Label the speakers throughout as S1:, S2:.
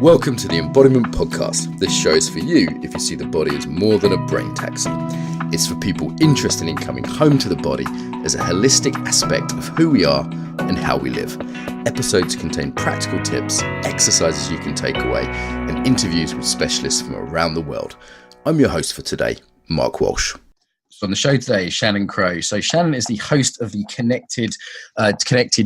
S1: Welcome to the Embodiment podcast. This show is for you if you see the body as more than a brain taxi. It's for people interested in coming home to the body as a holistic aspect of who we are and how we live. Episodes contain practical tips, exercises you can take away, and interviews with specialists from around the world. I'm your host for today, Mark Walsh. So on the show today is Shannon Crow. So Shannon is the host of the Connected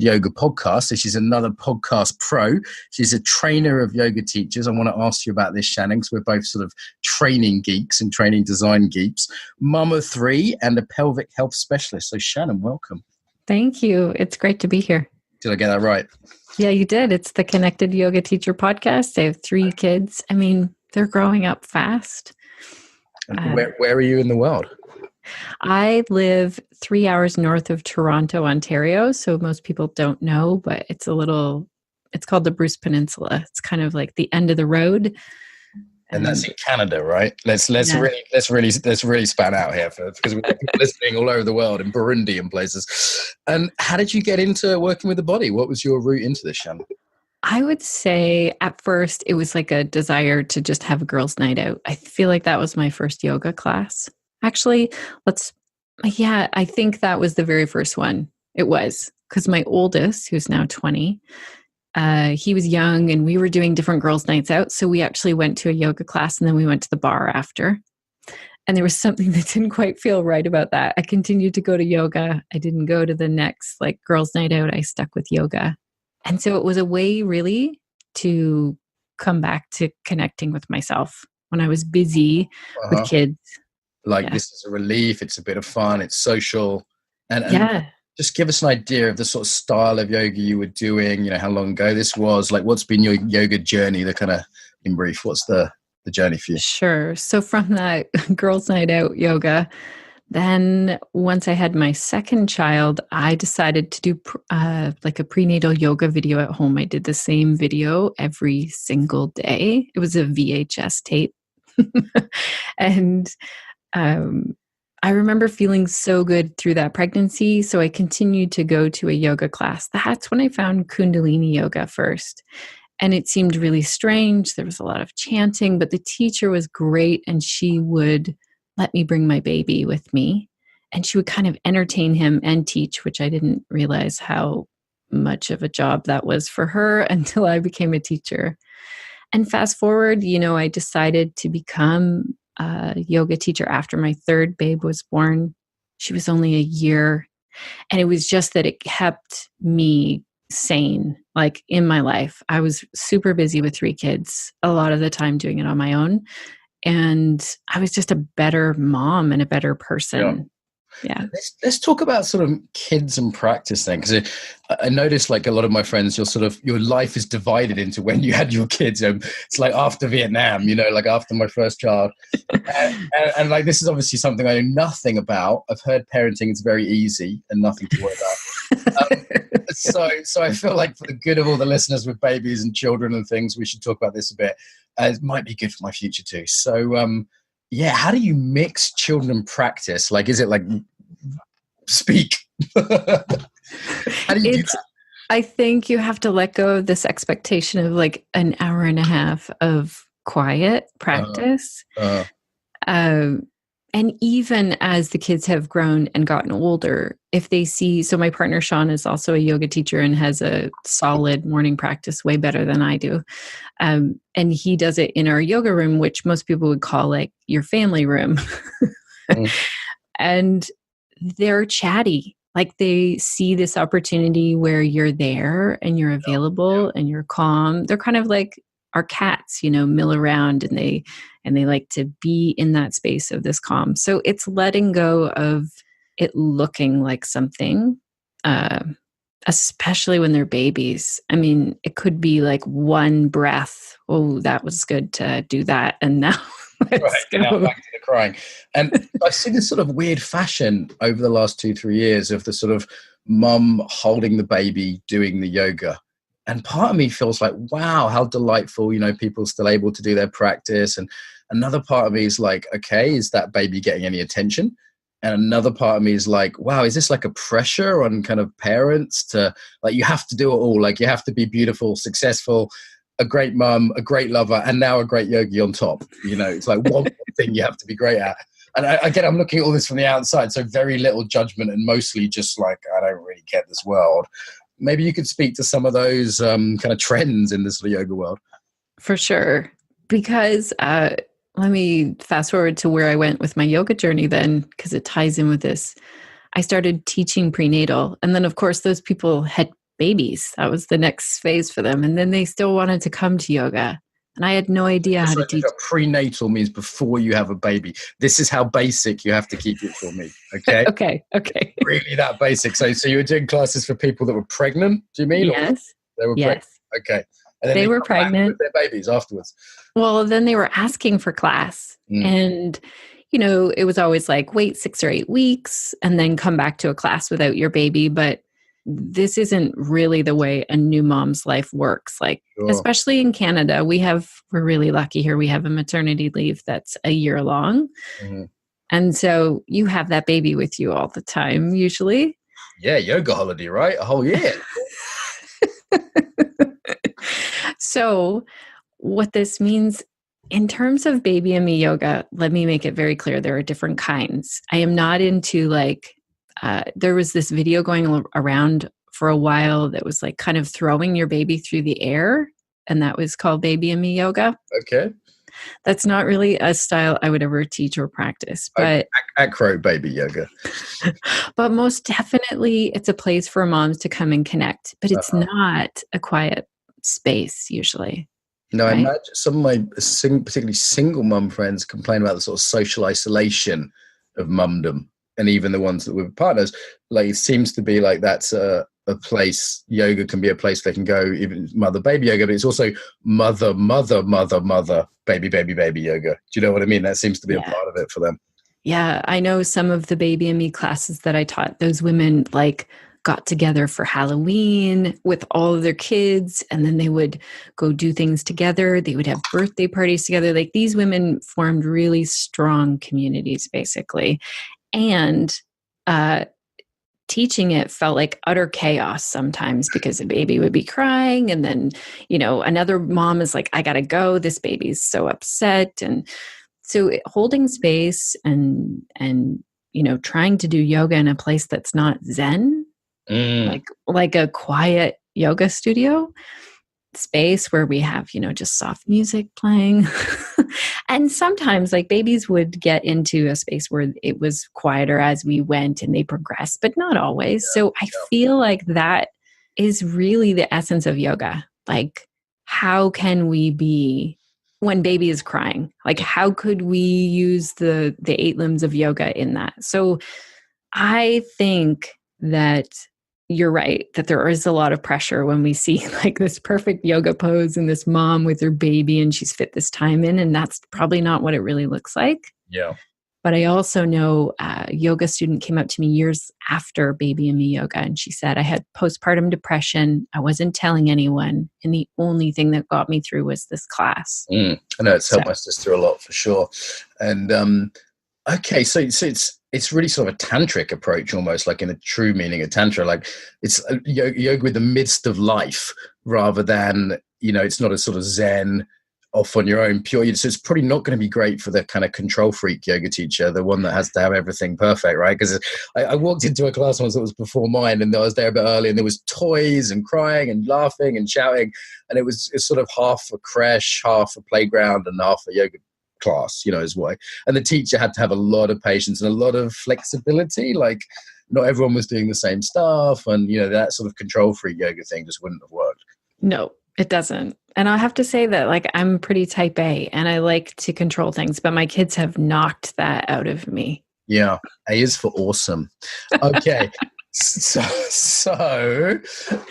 S1: Yoga podcast. So she's another podcast pro. She's a trainer of yoga teachers. I want to ask you about this, Shannon, because we're both sort of training geeks and training design geeks. Mum of three and a pelvic health specialist. So Shannon, welcome.
S2: Thank you. It's great to be here.
S1: Did I get that right?
S2: Yeah, you did. It's the Connected Yoga Teacher podcast. I have 3 kids. I mean, they're growing up fast.
S1: Where are you in the world?
S2: I live 3 hours north of Toronto, Ontario. So most people don't know, but it's called the Bruce Peninsula. It's kind of like the end of the road.
S1: And that's in Canada, right? Let's really span out here because we've got people listening all over the world, in Burundi and places. And how did you get into working with the body? What was your route into this, Shannon?
S2: I would say at first it was like a desire to just have a girls' night out. I feel like that was my first yoga class. Actually, I think that was the very first one. It was because my oldest, who's now 20, he was young and we were doing different girls' nights out. So we actually went to a yoga class and then we went to the bar after. And there was something that didn't quite feel right about that. I continued to go to yoga. I didn't go to the next girls' night out. I stuck with yoga. And so it was a way really to come back to connecting with myself when I was busy with kids. This is a relief. It's a bit of fun. It's social. And just give us an idea of the sort of style of yoga you were doing, how long ago this was, what's been your yoga journey, the kind of, in brief, what's the journey for you? Sure. So from that girls' night out yoga, then once I had my second child, I decided to do a prenatal yoga video at home. I did the same video every single day. It was a VHS tape. And I remember feeling so good through that pregnancy. So I continued to go to a yoga class. That's when I found Kundalini yoga first. And it seemed really strange. There was a lot of chanting, but the teacher was great. And she would let me bring my baby with me. And she would kind of entertain him and teach, which I didn't realize how much of a job that was for her until I became a teacher. And fast forward, I decided to become a yoga teacher after my third babe was born. She was only a year. And it was just that it kept me sane, in my life. I was super busy with 3 kids, a lot of the time doing it on my own. And I was just a better mom and a better person. Yeah.
S1: Let's talk about sort of kids and practice then, because I noticed a lot of my friends, your life is divided into when you had your kids. It's like after Vietnam, after my first child, and this is obviously something I know nothing about. I've heard parenting is very easy and nothing to worry about. So I feel like for the good of all the listeners with babies and children and things, we should talk about this a bit. It might be good for my future too. So, how do you mix children and practice? Is it speak? How do you do that?
S2: I think you have to let go of this expectation of an hour and a half of quiet practice. And even as the kids have grown and gotten older, if they see, so my partner Sean is also a yoga teacher and has a solid morning practice way better than I do. And he does it in our yoga room, which most people would call your family room. And they're chatty. They see this opportunity where you're there and you're available and you're calm. They're kind of like our cats, mill around and they like to be in that space of this calm. So it's letting go of it looking like something, especially when they're babies. I mean, it could be one breath. Oh, that was good to do that. And now let's go.
S1: Now back to the crying. And I see this sort of weird fashion over the last 2-3 years of the sort of mum holding the baby, doing the yoga. And part of me feels wow, how delightful, people still able to do their practice. And another part of me is okay, is that baby getting any attention? And another part of me is wow, is this a pressure on kind of parents to you have to do it all? You have to be beautiful, successful, a great mum, a great lover, and now a great yogi on top. You know, it's like one thing you have to be great at. And again, I'm looking at all this from the outside, so very little judgment and mostly just like, I don't really get this world. Maybe you could speak to some of those kind of trends in this yoga world.
S2: For sure. Because let me fast forward to where I went with my yoga journey then, because it ties in with this. I started teaching prenatal. And then, of course, those people had babies. That was the next phase for them. And then they still wanted to come to yoga. And I had no idea how to teach.
S1: Prenatal means before you have a baby. This is how basic you have to keep it for me. Okay.
S2: Okay.
S1: Really that basic. So you were doing classes for people that were pregnant, do you mean?
S2: Yes.
S1: They were pregnant. Okay. And then
S2: they were pregnant
S1: with their babies afterwards.
S2: Well, then they were asking for class. And, you know, it was always like, wait 6 or 8 weeks and then come back to a class without your baby. But this isn't really the way a new mom's life works. Like, especially in Canada, we're really lucky here. We have a maternity leave that's a year long. Mm-hmm. And so you have that baby with you all the time, usually.
S1: Yeah, yoga holiday, right? A whole year.
S2: So what this means in terms of baby and me yoga, let me make it very clear. There are different kinds. I am not into like, there was this video going around for a while that was like kind of throwing your baby through the air. And that was called baby and me yoga.
S1: Okay.
S2: That's not really a style I would ever teach or practice, but
S1: acro baby yoga.
S2: But most definitely it's a place for moms to come and connect, but it's not a quiet space usually.
S1: No, right? I imagine some of my particularly single mum friends complain about the sort of social isolation of mumdom, and even the ones that were partners. Like it seems to be like that's a place. Yoga can be a place they can go, even mother baby yoga, but it's also mother baby yoga. Do you know what I mean? That seems to be a part of it for them.
S2: Yeah, I know some of the baby and me classes that I taught. Those women like got together for Halloween with all of their kids, and then they would go do things together. They would have birthday parties together. Like these women formed really strong communities, basically. And teaching it felt like utter chaos sometimes because the baby would be crying. And then, you know, another mom is like, I got to go. This baby's so upset. And so holding space and, you know, trying to do yoga in a place that's not Zen, like a quiet yoga studio space where we have, you know, just soft music playing. And sometimes like babies would get into a space where it was quieter as we went and they progressed, but not always. So I feel like that is really the essence of yoga. Like, how can we be when baby is crying? Like, how could we use the 8 limbs of yoga in that? So I think that you're right, that there is a lot of pressure when we see like this perfect yoga pose and this mom with her baby and she's fit this time in, and that's probably not what it really looks like.
S1: Yeah.
S2: But I also know a yoga student came up to me years after baby and me yoga, and she said, I had postpartum depression. I wasn't telling anyone. And the only thing that got me through was this class.
S1: I know it's helped my sister a lot for sure. And okay, so it's really sort of a tantric approach, almost like in a true meaning of tantra. Like it's yoga with the midst of life rather than, you know, it's not a sort of Zen off on your own pure. So it's probably not going to be great for the kind of control freak yoga teacher, the one that has to have everything perfect, right? Because I walked into a class once that was before mine, and I was there a bit early, and there was toys and crying and laughing and shouting, and it was sort of half a creche, half a playground, and half a yoga class, you know, is why. And the teacher had to have a lot of patience and a lot of flexibility. Like not everyone was doing the same stuff, and you know, that sort of control freak yoga thing just wouldn't have worked.
S2: No, it doesn't. And I have to say that like I'm pretty type A and I like to control things, but my kids have knocked that out of me.
S1: Yeah, A is for awesome. Okay. So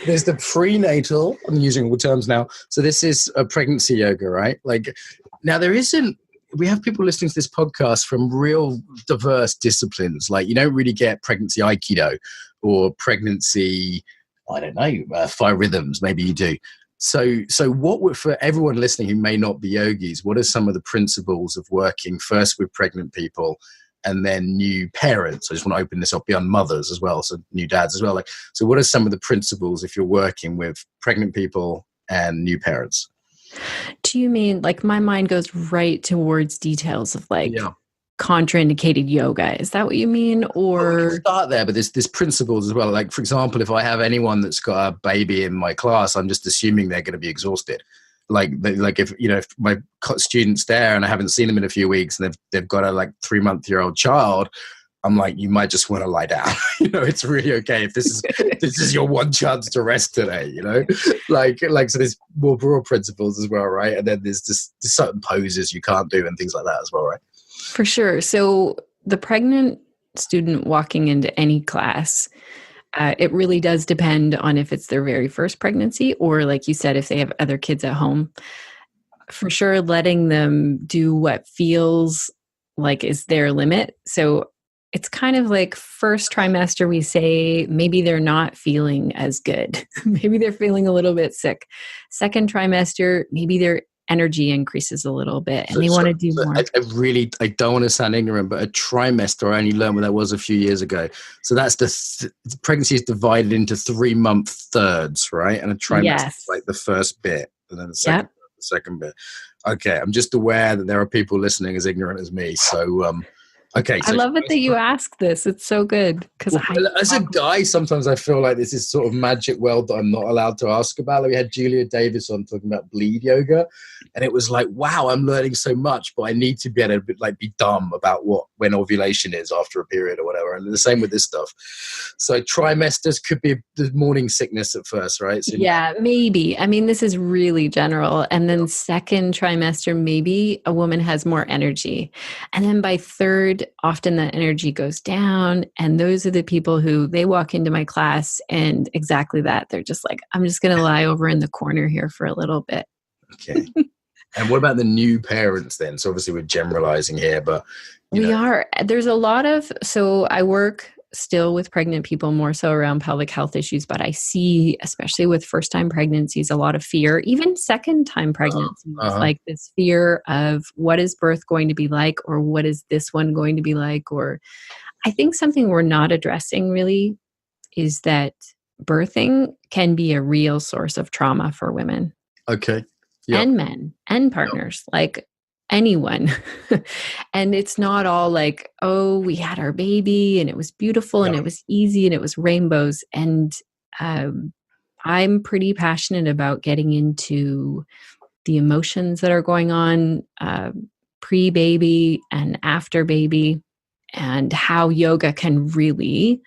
S1: there's the prenatal, I'm using all terms now. So this is a pregnancy yoga, right? Like now we have people listening to this podcast from real diverse disciplines. Like you don't really get pregnancy Aikido or pregnancy, I don't know, 5 rhythms. Maybe you do. So what would, for everyone listening who may not be yogis, what are some of the principles of working first with pregnant people and then new parents? I just want to open this up beyond mothers as well, so new dads as well. Like, so what are some of the principles if you're working with pregnant people and new parents?
S2: Do you mean like my mind goes right towards details of like
S1: Yeah.
S2: contraindicated yoga? Is that what you mean?
S1: Well, we can
S2: Or
S1: start there, but there's principles as well. Like, for example, if I have anyone that's got a baby in my class, I'm just assuming they're going to be exhausted. Like if if my student's there and I haven't seen them in a few weeks and they've got a like 3-month-old child, I'm like, you might just want to lie down. It's really okay if this is your one chance to rest today. Like so there's more broad principles as well, right? And then there's certain poses you can't do and things like that as well, right?
S2: for sure. So the pregnant student walking into any class, it really does depend on if it's their very first pregnancy or, like you said, if they have other kids at home. For sure, letting them do what feels like is their limit. So it's kind of like first trimester, we say maybe they're not feeling as good. Maybe they're feeling a little bit sick. Second trimester, maybe their energy increases a little bit and they want to do more.
S1: I don't want to sound ignorant, but a trimester, I only learned what that was a few years ago. So that's the pregnancy is divided into 3-month thirds, right? And a trimester is like the first bit and then the second bit. Okay, I'm just aware that there are people listening as ignorant as me. So okay, so
S2: I love it that you ask this. It's so good because
S1: as a guy, sometimes I feel like this is sort of magic world that I'm not allowed to ask about. Like we had Julia Davis on talking about bleed yoga, and it was like, wow, I'm learning so much, but I need to be able to be dumb about when ovulation is after a period or whatever. And the same with this stuff. So trimesters could be the morning sickness at first, right? So
S2: yeah, maybe. I mean, this is really general. And then second trimester, maybe a woman has more energy. And then by third, often the energy goes down. And those are the people who they walk into my class and exactly that. They're just like, I'm just going to lie over in the corner here for a little bit.
S1: Okay. And what about the new parents then? So obviously we're generalizing here, but
S2: we are. There's a lot of, so I work still with pregnant people more so around pelvic health issues, but I see, especially with first-time pregnancies, a lot of fear, even second-time pregnancies, like this fear of what is birth going to be like, or what is this one going to be like? Or I think something we're not addressing really is that birthing can be a real source of trauma for women.
S1: Okay.
S2: Yep. And men and partners, like anyone. And it's not all like, oh, we had our baby and it was beautiful and it was easy and it was rainbows. And I'm pretty passionate about getting into the emotions that are going on pre-baby and after baby and how yoga can really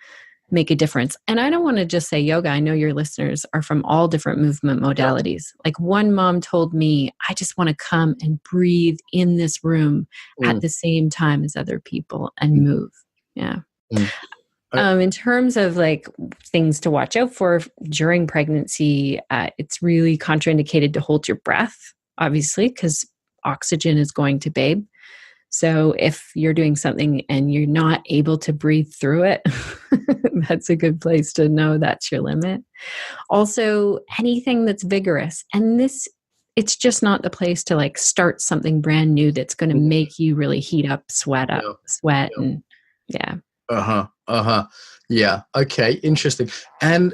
S2: make a difference. And I don't want to just say yoga. I know your listeners are from all different movement modalities. Like one mom told me, I just want to come and breathe in this room at the same time as other people and move. Yeah. In terms of like things to watch out for during pregnancy, it's really contraindicated to hold your breath, obviously, because oxygen is going to babe. So if you're doing something and you're not able to breathe through it, that's a good place to know that's your limit. Also, anything that's vigorous. And it's just not the place to like start something brand new that's going to make you really heat up, sweat. And yeah.
S1: Yeah. Okay. Interesting. And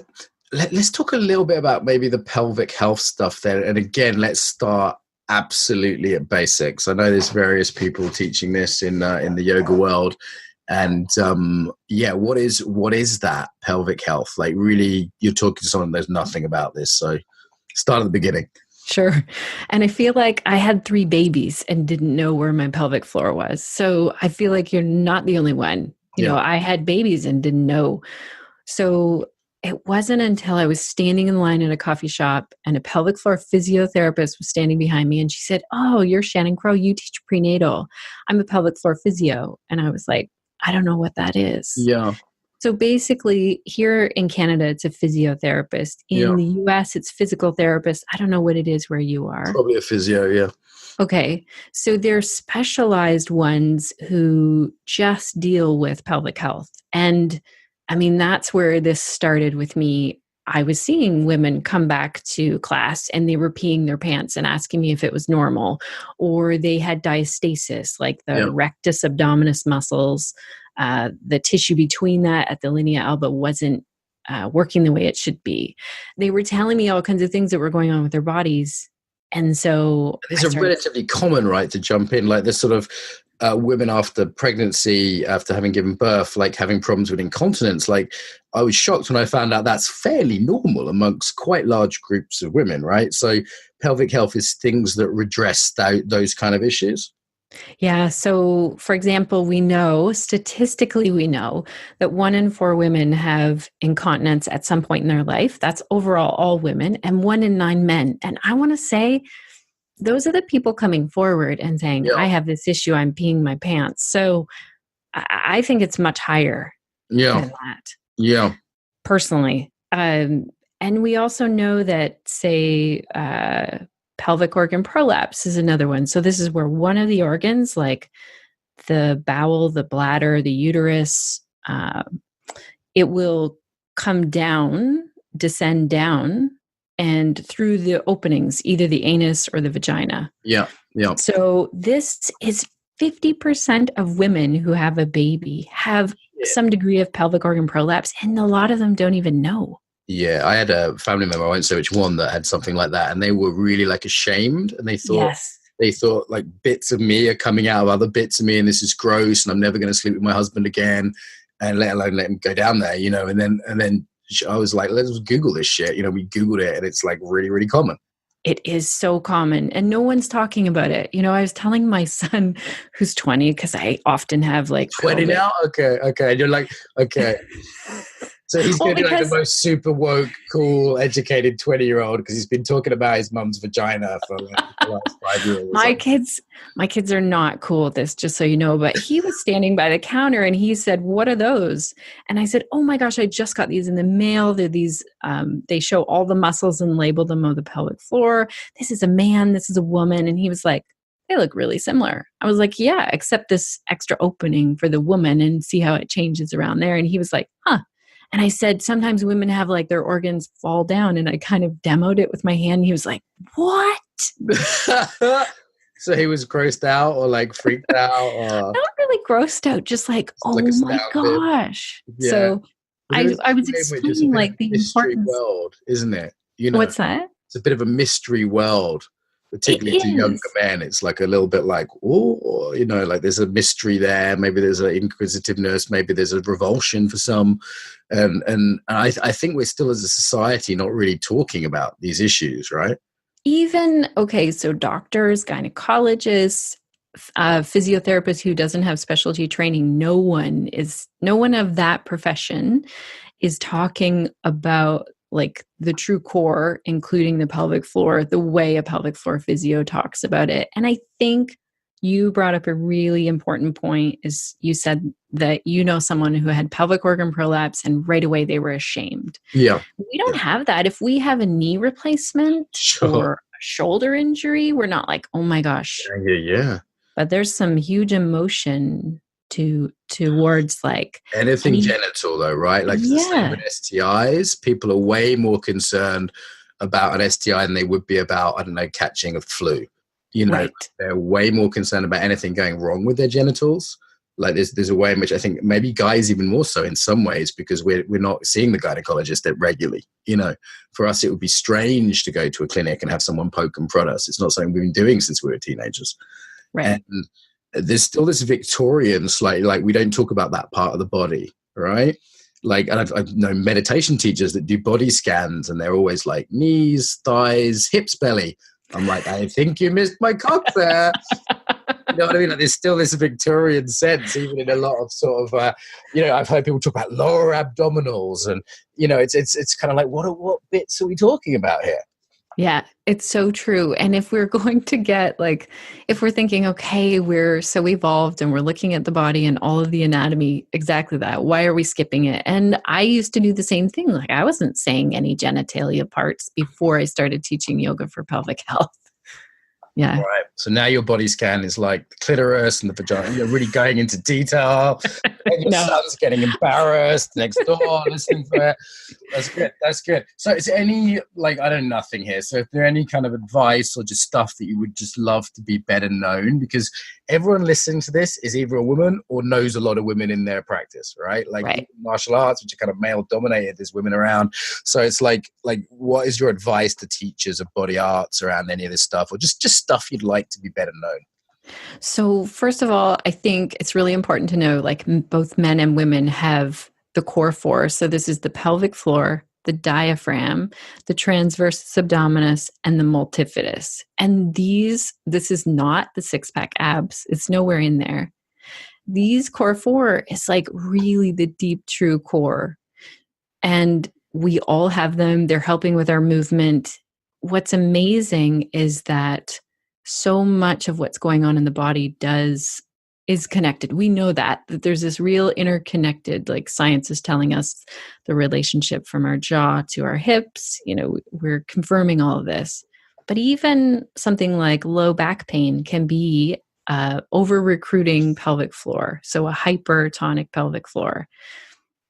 S1: let's talk a little bit about maybe the pelvic health stuff there. And again, let's start absolutely at basics. I know there's various people teaching this in the yoga world, and what is that pelvic health? Like, really, you're talking to someone that knows nothing about this. So, start at the beginning.
S2: Sure. And I feel like I had 3 babies and didn't know where my pelvic floor was. So I feel like you're not the only one. You know, I had babies and didn't know. So it wasn't until I was standing in line at a coffee shop and a pelvic floor physiotherapist was standing behind me and she said, "Oh, you're Shannon Crow. You teach prenatal. I'm a pelvic floor physio." And I was like, I don't know what that is.
S1: Yeah.
S2: So basically here in Canada, it's a physiotherapist. In the US, it's physical therapist. I don't know what it is where you are.
S1: Probably a physio, yeah.
S2: Okay. So they're specialized ones who just deal with pelvic health. And I mean, that's where this started with me. I was seeing women come back to class and they were peeing their pants and asking me if it was normal, or they had diastasis, like the rectus abdominis muscles, the tissue between that at the linea alba wasn't working the way it should be. They were telling me all kinds of things that were going on with their bodies. And so
S1: these are relatively common, right, to jump in, like this sort of women after pregnancy, after having given birth, like having problems with incontinence. Like I was shocked when I found out that's fairly normal amongst quite large groups of women, right? So pelvic health is things that redress those kind of issues.
S2: Yeah. So, for example, statistically, we know that 1 in 4 women have incontinence at some point in their life. That's overall all women, and 1 in 9 men. And I want to say those are the people coming forward and saying,
S1: Yeah.
S2: I have this issue, I'm peeing my pants. So I think it's much higher than that.
S1: Yeah.
S2: Personally. And we also know that, say, pelvic organ prolapse is another one. So this is where one of the organs, like the bowel, the bladder, the uterus, it will come down, descend down, and through the openings, either the anus or the vagina.
S1: Yeah. Yeah.
S2: So this is 50% of women who have a baby have some degree of pelvic organ prolapse, and a lot of them don't even know.
S1: Yeah, I had a family member, I won't say which one, that had something like that, and they were really like ashamed, and they thought like bits of me are coming out of other bits of me, and this is gross, and I'm never going to sleep with my husband again, and let alone let him go down there, you know. And then I was like, let's Google this shit. You know, we Googled it, and it's like really, really common.
S2: It is so common, and no one's talking about it. You know, I was telling my son, who's 20, because I often have like
S1: 20 now. Okay. And you're like, okay. So he's going to be like the most super woke, cool, educated 20-year-old because he's been talking about his mum's vagina for like the last 5 years. My kids are not cool at this, just so you know. But he was standing by the counter and he said, "What are those?" And I said, "Oh my gosh, I just got these in the mail. They're these. They show all the muscles and label them on the pelvic floor. This is a man. This is a woman." And he was like, "They look really similar." I was like, "Yeah, except this extra opening for the woman, and see how it changes around there." And he was like, "Huh." And I said, sometimes women have like their organs fall down, and I kind of demoed it with my hand. He was like, "What?" So he was grossed out or like freaked out? Or?
S2: Not really grossed out, just like, oh like my gosh. Yeah. So I was explaining like the
S1: mystery world, isn't it? You know,
S2: what's that?
S1: It's a bit of a mystery world. Particularly to younger men, it's like a little bit like, oh, you know, like there's a mystery there. Maybe there's an inquisitiveness. Maybe there's a revulsion for some. And I think we're still as a society not really talking about these issues, right?
S2: So doctors, gynecologists, physiotherapists who doesn't have specialty training, no one of that profession is talking about like the true core, including the pelvic floor, the way a pelvic floor physio talks about it. And I think you brought up a really important point, is you said that you know someone who had pelvic organ prolapse and right away they were ashamed.
S1: Yeah.
S2: We don't have that. If we have a knee replacement or a shoulder injury, we're not like, oh my gosh.
S1: Yeah.
S2: But there's some huge emotion towards like
S1: anything genital though, right? Like the same with STIs. People are way more concerned about an STI than they would be about, I don't know, catching a flu. You know, They're way more concerned about anything going wrong with their genitals. Like there's a way in which I think maybe guys even more so in some ways, because we're not seeing the gynecologist that regularly. You know, for us it would be strange to go to a clinic and have someone poke and prod us. It's not something we've been doing since we were teenagers. Right. And there's still this Victorian slightly, like we don't talk about that part of the body, right? Like, and I've known meditation teachers that do body scans and they're always like knees, thighs, hips, belly. I'm like, I think you missed my cock there. You know what I mean? Like, there's still this Victorian sense, even in a lot of sort of, I've heard people talk about lower abdominals, and it's kind of like, what bits are we talking about here?
S2: Yeah, it's so true. And if we're going to get if we're thinking, okay, we're so evolved and we're looking at the body and all of the anatomy, exactly that. Why are we skipping it? And I used to do the same thing. Like I wasn't saying any genitalia parts before I started teaching yoga for pelvic health. Yeah.
S1: Right. So now your body scan is like the clitoris and the vagina. You're really going into detail.
S3: And your son's getting embarrassed next door listening to it. That's good. That's good. So is there any, like, I don't know, nothing here. So if there any kind of advice or just stuff that you would just love to be better known? Because everyone listening to this is either a woman or knows a lot of women in their practice, right? Like martial arts, which are kind of male dominated, there's women around. So it's like what is your advice to teachers of body arts around any of this stuff, or just stuff you'd like to be better known?
S2: So first of all, I think it's really important to know, like, both men and women have the core four. So this is the pelvic floor, the diaphragm, the transversus abdominis, and the multifidus. And this is not the six-pack abs. It's nowhere in there. These core four is like really the deep, true core. And we all have them. They're helping with our movement. What's amazing is that so much of what's going on in the body is connected. We know that there's this real interconnected, like science is telling us the relationship from our jaw to our hips. We're confirming all of this. But even something like low back pain can be over recruiting pelvic floor. So a hypertonic pelvic floor.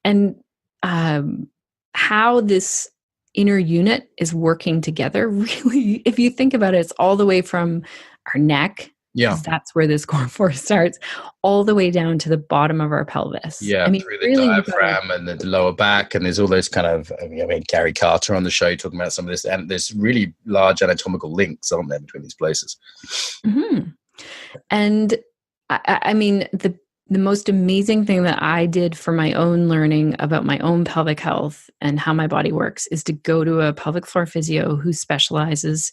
S2: And how this inner unit is working together, really, if you think about it, it's all the way from our neck. Yeah. That's where this core four starts, all the way down to the bottom of our pelvis.
S3: Yeah, through the diaphragm and the lower back. And there's all those kind of, Gary Carter on the show talking about some of this. And there's really large anatomical links, aren't there, between these places?
S2: Mm-hmm. And I mean, the most amazing thing that I did for my own learning about my own pelvic health and how my body works is to go to a pelvic floor physio who specializes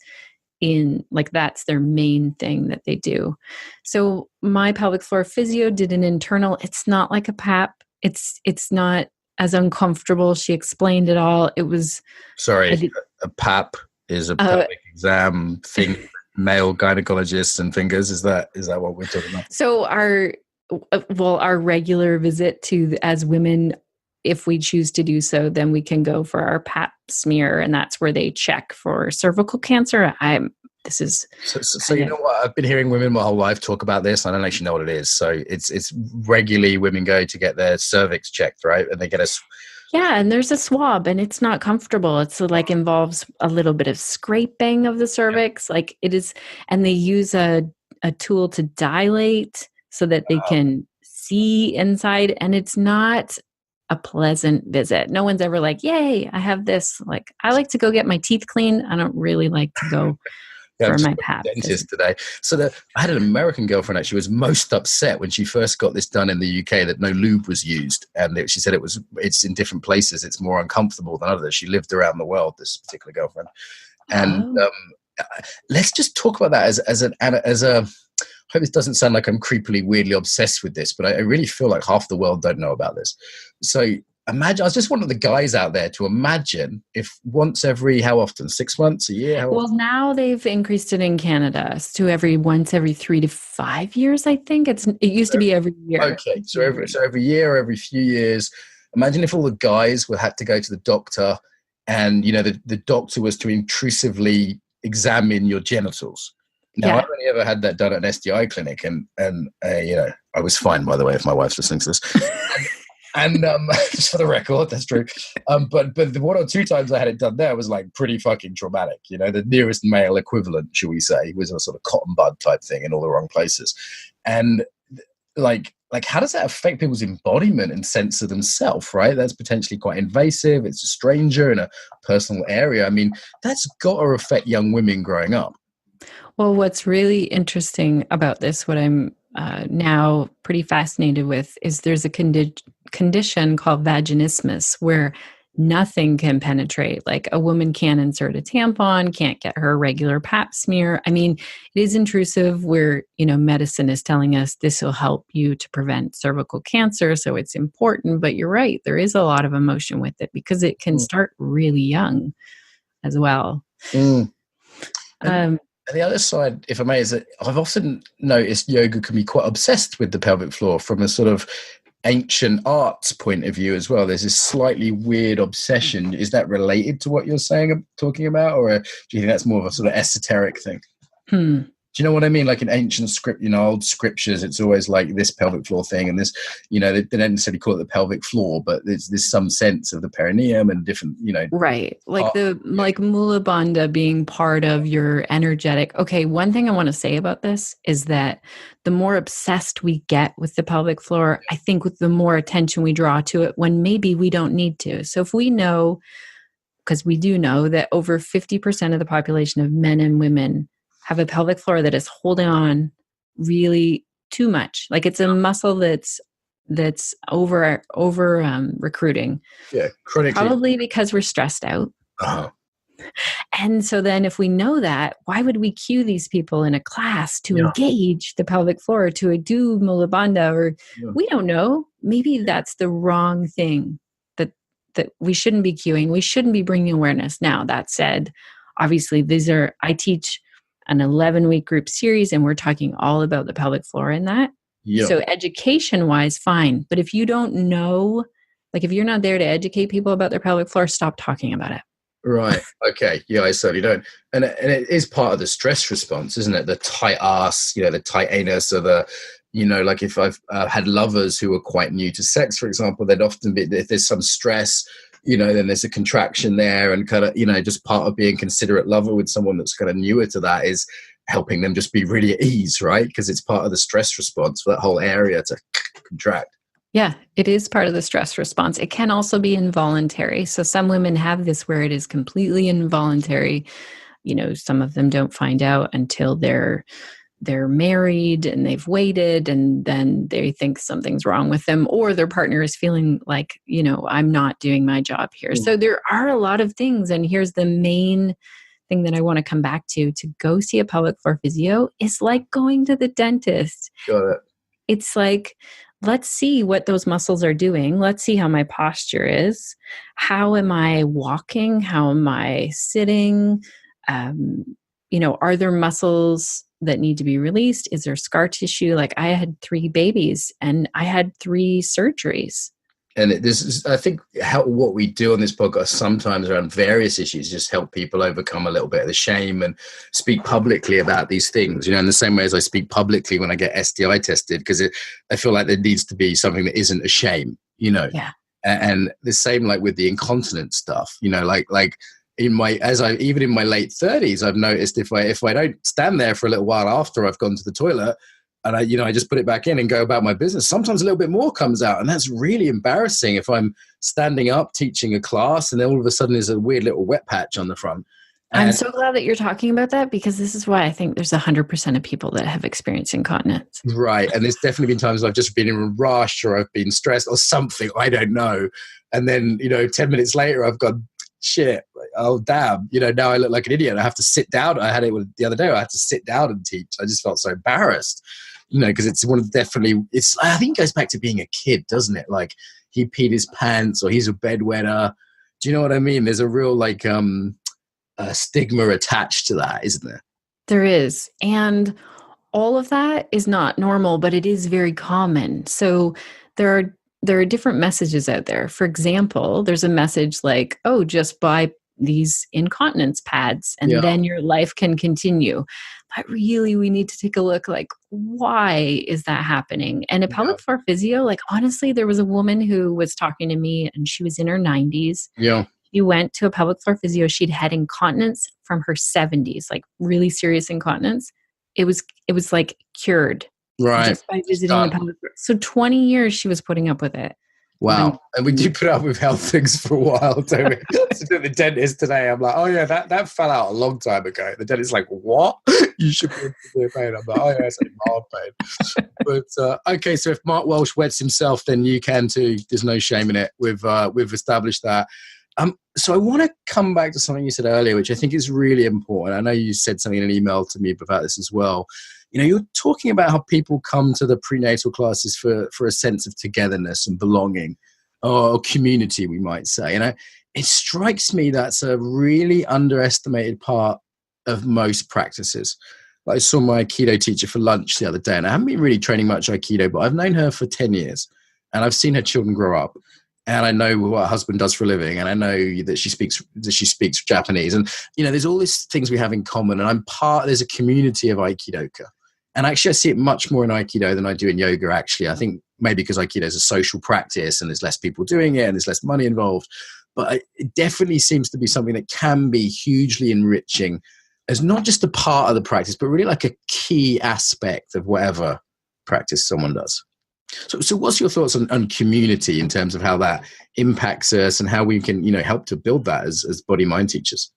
S2: in, like, that's their main thing that they do. So my pelvic floor physio did an internal. It's not like a PAP. It's not as uncomfortable. She explained it all. It was
S3: a PAP is a pelvic exam thing. Male gynecologists and fingers. Is that what we're talking about?
S2: So our regular visit as women, if we choose to do so, then we can go for our pap smear, and that's where they check for cervical cancer.
S3: So you know what? I've been hearing women my whole life talk about this. I don't actually know what it is. So it's regularly women go to get their cervix checked, right? And they get
S2: and there's a swab, and it's not comfortable. It's like involves a little bit of scraping of the cervix, like it is, and they use a tool to dilate so that they can see inside, and it's not a pleasant visit. No one's ever like, yay, I have this. Like, I like to go get my teeth cleaned. I don't really like to go for my pap.
S3: Dentist today. So I had an American girlfriend actually was most upset when she first got this done in the UK that no lube was used, and she said it's in different places. It's more uncomfortable than others. She lived around the world, this particular girlfriend, and let's just talk about that as a. I hope this doesn't sound like I'm creepily, weirdly obsessed with this, but I really feel like half the world don't know about this. So imagine, I was just one of the guys out there to imagine if once every, how often, 6 months, a year?
S2: Well, now they've increased it in Canada to once every 3 to 5 years, I think. It used to be every year.
S3: Okay, so every year or every few years. Imagine if all the guys had to go to the doctor and, the doctor was to intrusively examine your genitals. Now, I've only ever had that done at an STI clinic, and I was fine, by the way, if my wife's listening to this. and just for the record, that's true. But the 1 or 2 times I had it done there was like pretty fucking traumatic. The nearest male equivalent, shall we say, was a sort of cotton bud type thing in all the wrong places. And like how does that affect people's embodiment and sense of themselves, right? That's potentially quite invasive. It's a stranger in a personal area. I mean, that's got to affect young women growing up.
S2: Well, what's really interesting about this, what I'm now pretty fascinated with, is there's a condition called vaginismus where nothing can penetrate. Like a woman can't insert a tampon, can't get her regular pap smear. I mean, it is intrusive where, medicine is telling us this will help you to prevent cervical cancer. So it's important, but you're right. There is a lot of emotion with it because it can start really young as well.
S3: And the other side, if I may, is that I've often noticed yoga can be quite obsessed with the pelvic floor from a sort of ancient arts point of view as well. There's this slightly weird obsession. Is that related to what you're talking about? Or do you think that's more of a sort of esoteric thing? Do you know what I mean? Like in ancient script, old scriptures, it's always like this pelvic floor thing and this, they don't necessarily call it the pelvic floor, but there's some sense of the perineum and different,
S2: Right. Like like mula banda being part of your energetic. Okay. One thing I want to say about this is that the more obsessed we get with the pelvic floor, I think with the more attention we draw to it when maybe we don't need to. So if we know, because we do know that over 50% of the population of men and women have a pelvic floor that is holding on really too much. Like it's a muscle that's over recruiting.
S3: Yeah, chronically.
S2: Probably because we're stressed out.
S3: Uh-huh.
S2: And so then if we know that, why would we cue these people in a class to engage the pelvic floor, to do mula bandha, or we don't know. Maybe that's the wrong thing that we shouldn't be cueing. We shouldn't be bringing awareness. Now, that said, obviously I teach an 11-week group series and we're talking all about the pelvic floor in that. Yep. So education-wise, fine. But if you don't know, like if you're not there to educate people about their pelvic floor, stop talking about it.
S3: Right. Okay. Yeah, I certainly don't. And it is part of the stress response, isn't it? The tight ass, the tight anus, or the, like if I've had lovers who are quite new to sex, for example, they'd often be, if there's some stress, then there's a contraction there, and kind of, just part of being considerate lover with someone that's kind of newer to that is helping them just be really at ease, right? Because it's part of the stress response for that whole area to contract.
S2: Yeah, it is part of the stress response. It can also be involuntary. So some women have this where it is completely involuntary. Some of them don't find out until they're married and they've waited, and then they think something's wrong with them, or their partner is feeling like, I'm not doing my job here. So there are a lot of things. And here's the main thing that I want to come back to go see a pelvic floor physio is like going to the dentist.
S3: Got it.
S2: It's like, let's see what those muscles are doing. Let's see how my posture is. How am I walking? How am I sitting? Are there muscles that need to be released? Is there scar tissue? Like I had 3 babies and I had 3 surgeries.
S3: And this is, I think, what we do on this podcast sometimes around various issues, just help people overcome a little bit of the shame and speak publicly about these things, in the same way as I speak publicly when I get STI tested, because I feel like there needs to be something that isn't a shame,
S2: Yeah.
S3: And the same like with the incontinence stuff, like even in my late 30s, I've noticed if I don't stand there for a little while after I've gone to the toilet, and I just put it back in and go about my business, sometimes a little bit more comes out. And that's really embarrassing if I'm standing up teaching a class and then all of a sudden there's a weird little wet patch on the front.
S2: I'm so glad that you're talking about that, because this is why I think there's 100% of people that have experienced incontinence.
S3: Right. And there's definitely been times I've just been in a rush or I've been stressed or something, I don't know. And then, 10 minutes later, I've gone, shit, oh, damn, now I look like an idiot. I have to sit down. I had it the other day. I had to sit down and teach. I just felt so embarrassed, because it's I think it goes back to being a kid, doesn't it? Like he peed his pants or he's a bedwetter. Do you know what I mean? There's a real stigma attached to that, isn't there?
S2: There is. And all of that is not normal, but it is very common. So there are different messages out there. For example, there's a message like, oh, just buy these incontinence pads and then your life can continue. But really, we need to take a look, like, why is that happening? And a pelvic floor physio, like, honestly, there was a woman who was talking to me and she was in her 90s.
S3: Yeah.
S2: She went to a pelvic floor physio. She'd had incontinence from her 70s, like really serious incontinence. It was like cured.
S3: Right.
S2: Just by visiting the pelvic floor. So 20 years she was putting up with it.
S3: Wow. And we do put up with health things for a while, don't we? To the dentist today, I'm like, oh yeah, that fell out a long time ago. The dentist's like, what? You should be in severe pain. I'm like, oh yeah, it's like mild pain. But okay, so if Mark Welsh wets himself, then you can too. There's no shame in it. We've established that. So I want to come back to something you said earlier, which I think is really important. I know you said something in an email to me about this as well. You're talking about how people come to the prenatal classes for a sense of togetherness and belonging, or community, we might say. It strikes me that's a really underestimated part of most practices. Like I saw my Aikido teacher for lunch the other day, and I haven't been really training much Aikido, but I've known her for 10 years, and I've seen her children grow up. and I know what her husband does for a living, and I know that she speaks Japanese, and there's all these things we have in common. And there's a community of Aikidoka, and actually I see it much more in Aikido than I do in yoga. Actually, I think maybe because Aikido is a social practice and there's less people doing it and there's less money involved, but it definitely seems to be something that can be hugely enriching as not just a part of the practice, but really like a key aspect of whatever practice someone does. So what's your thoughts on community in terms of how that impacts us and how we can, help to build that as body mind teachers?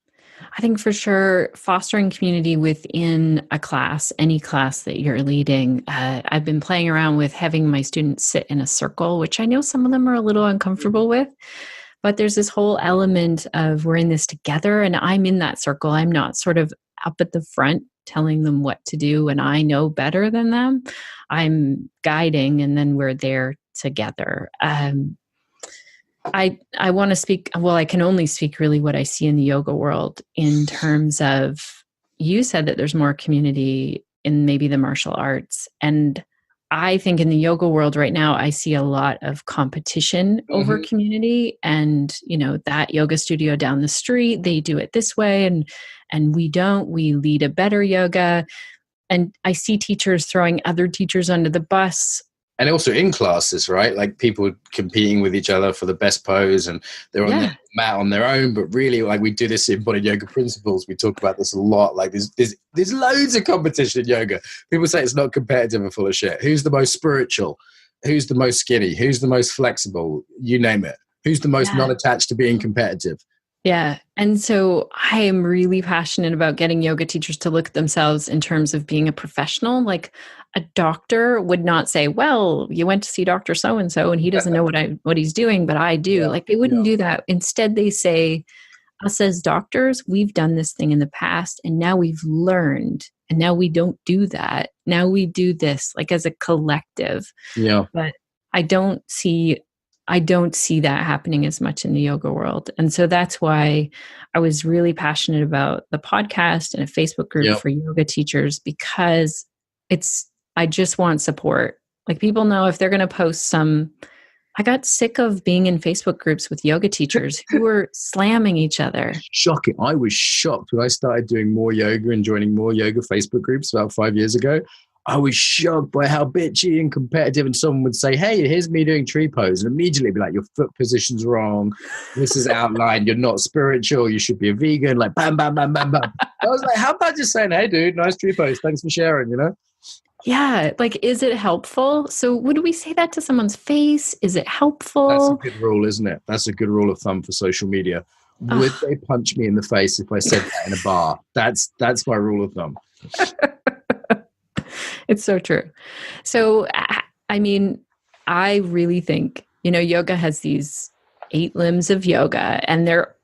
S2: I think for sure fostering community within a class, any class that you're leading. I've been playing around with having my students sit in a circle, which I know some of them are a little uncomfortable with, but there's this whole element of we're in this together and I'm in that circle. I'm not sort of up at the front telling them what to do and I know better than them. I'm guiding and then we're there together. I want to speak, I can only speak really what I see in the yoga world in terms of, you said that there's more community in maybe the martial arts. And I think in the yoga world right now, I see a lot of competition over community and, that yoga studio down the street, they do it this way and we don't, we lead a better yoga. And I see teachers throwing other teachers under the bus.
S3: And also in classes, right? Like people competing with each other for the best pose and they're on the mat on their own. But really, like we do this in Body Yoga Principles. We talk about this a lot. Like there's loads of competition in yoga. People say it's not competitive and full of shit. Who's the most spiritual? Who's the most skinny? Who's the most flexible? You name it. Who's the most not attached to being competitive?
S2: Yeah. And so I am really passionate about getting yoga teachers to look at themselves in terms of being a professional. Like a doctor would not say, well, you went to see Dr. So-and-so and he doesn't know what he's doing, but I do. Like they wouldn't do that. Instead, they say, us as doctors, we've done this thing in the past and now we've learned and now we don't do that. Now we do this like as a collective. Yeah. But I don't see that happening as much in the yoga world. And so that's why I was really passionate about the podcast and a Facebook group for yoga teachers, because I just want support. Like people know if they're going to post I got sick of being in Facebook groups with yoga teachers who were slamming each other.
S3: Shocking. I was shocked when I started doing more yoga and joining more yoga Facebook groups about 5 years ago. I was shocked by how bitchy and competitive, and someone would say, hey, here's me doing tree pose, and immediately be like, your foot position's wrong. This is outlined. You're not spiritual. You should be a vegan. Like, bam, bam, bam, bam, bam. I was like, how about just saying, hey, dude, nice tree pose. Thanks for sharing,
S2: Yeah. Like, is it helpful? So would we say that to someone's face? Is it helpful?
S3: That's a good rule, isn't it? That's a good rule of thumb for social media. Would they punch me in the face if I said that in a bar? That's my rule of thumb.
S2: It's so true. So, I mean, I really think, yoga has these 8 limbs of yoga and they're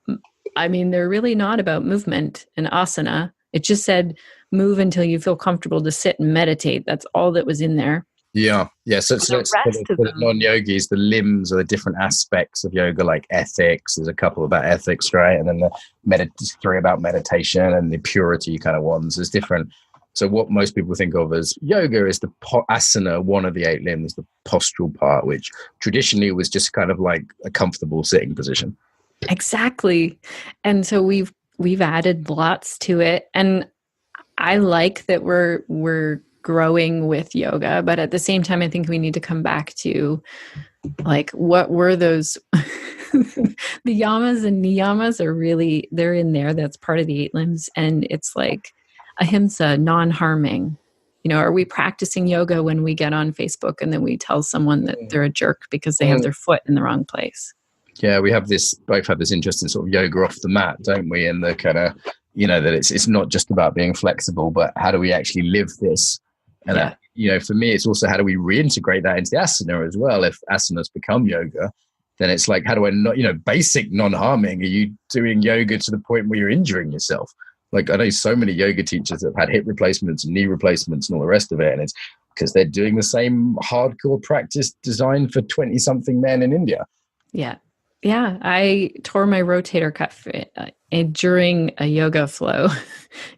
S2: really not about movement and asana. It just said, move until you feel comfortable to sit and meditate. That's all that was in there.
S3: Yeah. Yeah. So for the non-yogis, the limbs are the different aspects of yoga, like ethics. There's a couple about ethics, right? And then the 3 about meditation and the purity kind of ones. There's different. So what most people think of as yoga is the asana, one of the 8 limbs, the postural part, which traditionally was just kind of like a comfortable sitting position.
S2: Exactly. And so we've added lots to it. And I like that we're growing with yoga, but at the same time, I think we need to come back to like, what were those? The yamas and niyamas are really, they're in there. That's part of the 8 limbs. And it's like, ahimsa, non-harming. Are we practicing yoga when we get on Facebook and then we tell someone that they're a jerk because they have their foot in the wrong place?
S3: Yeah, we both have this interest in sort of yoga off the mat, don't we? And the kind of, that it's not just about being flexible, but how do we actually live this? And for me, it's also how do we reintegrate that into the asana as well? If asanas become yoga, then it's like, how do I not, basic non-harming? Are you doing yoga to the point where you're injuring yourself? Like I know so many yoga teachers that have had hip replacements and knee replacements and all the rest of it. And it's because they're doing the same hardcore practice designed for 20-something men in India.
S2: Yeah. Yeah. I tore my rotator cuff during a yoga flow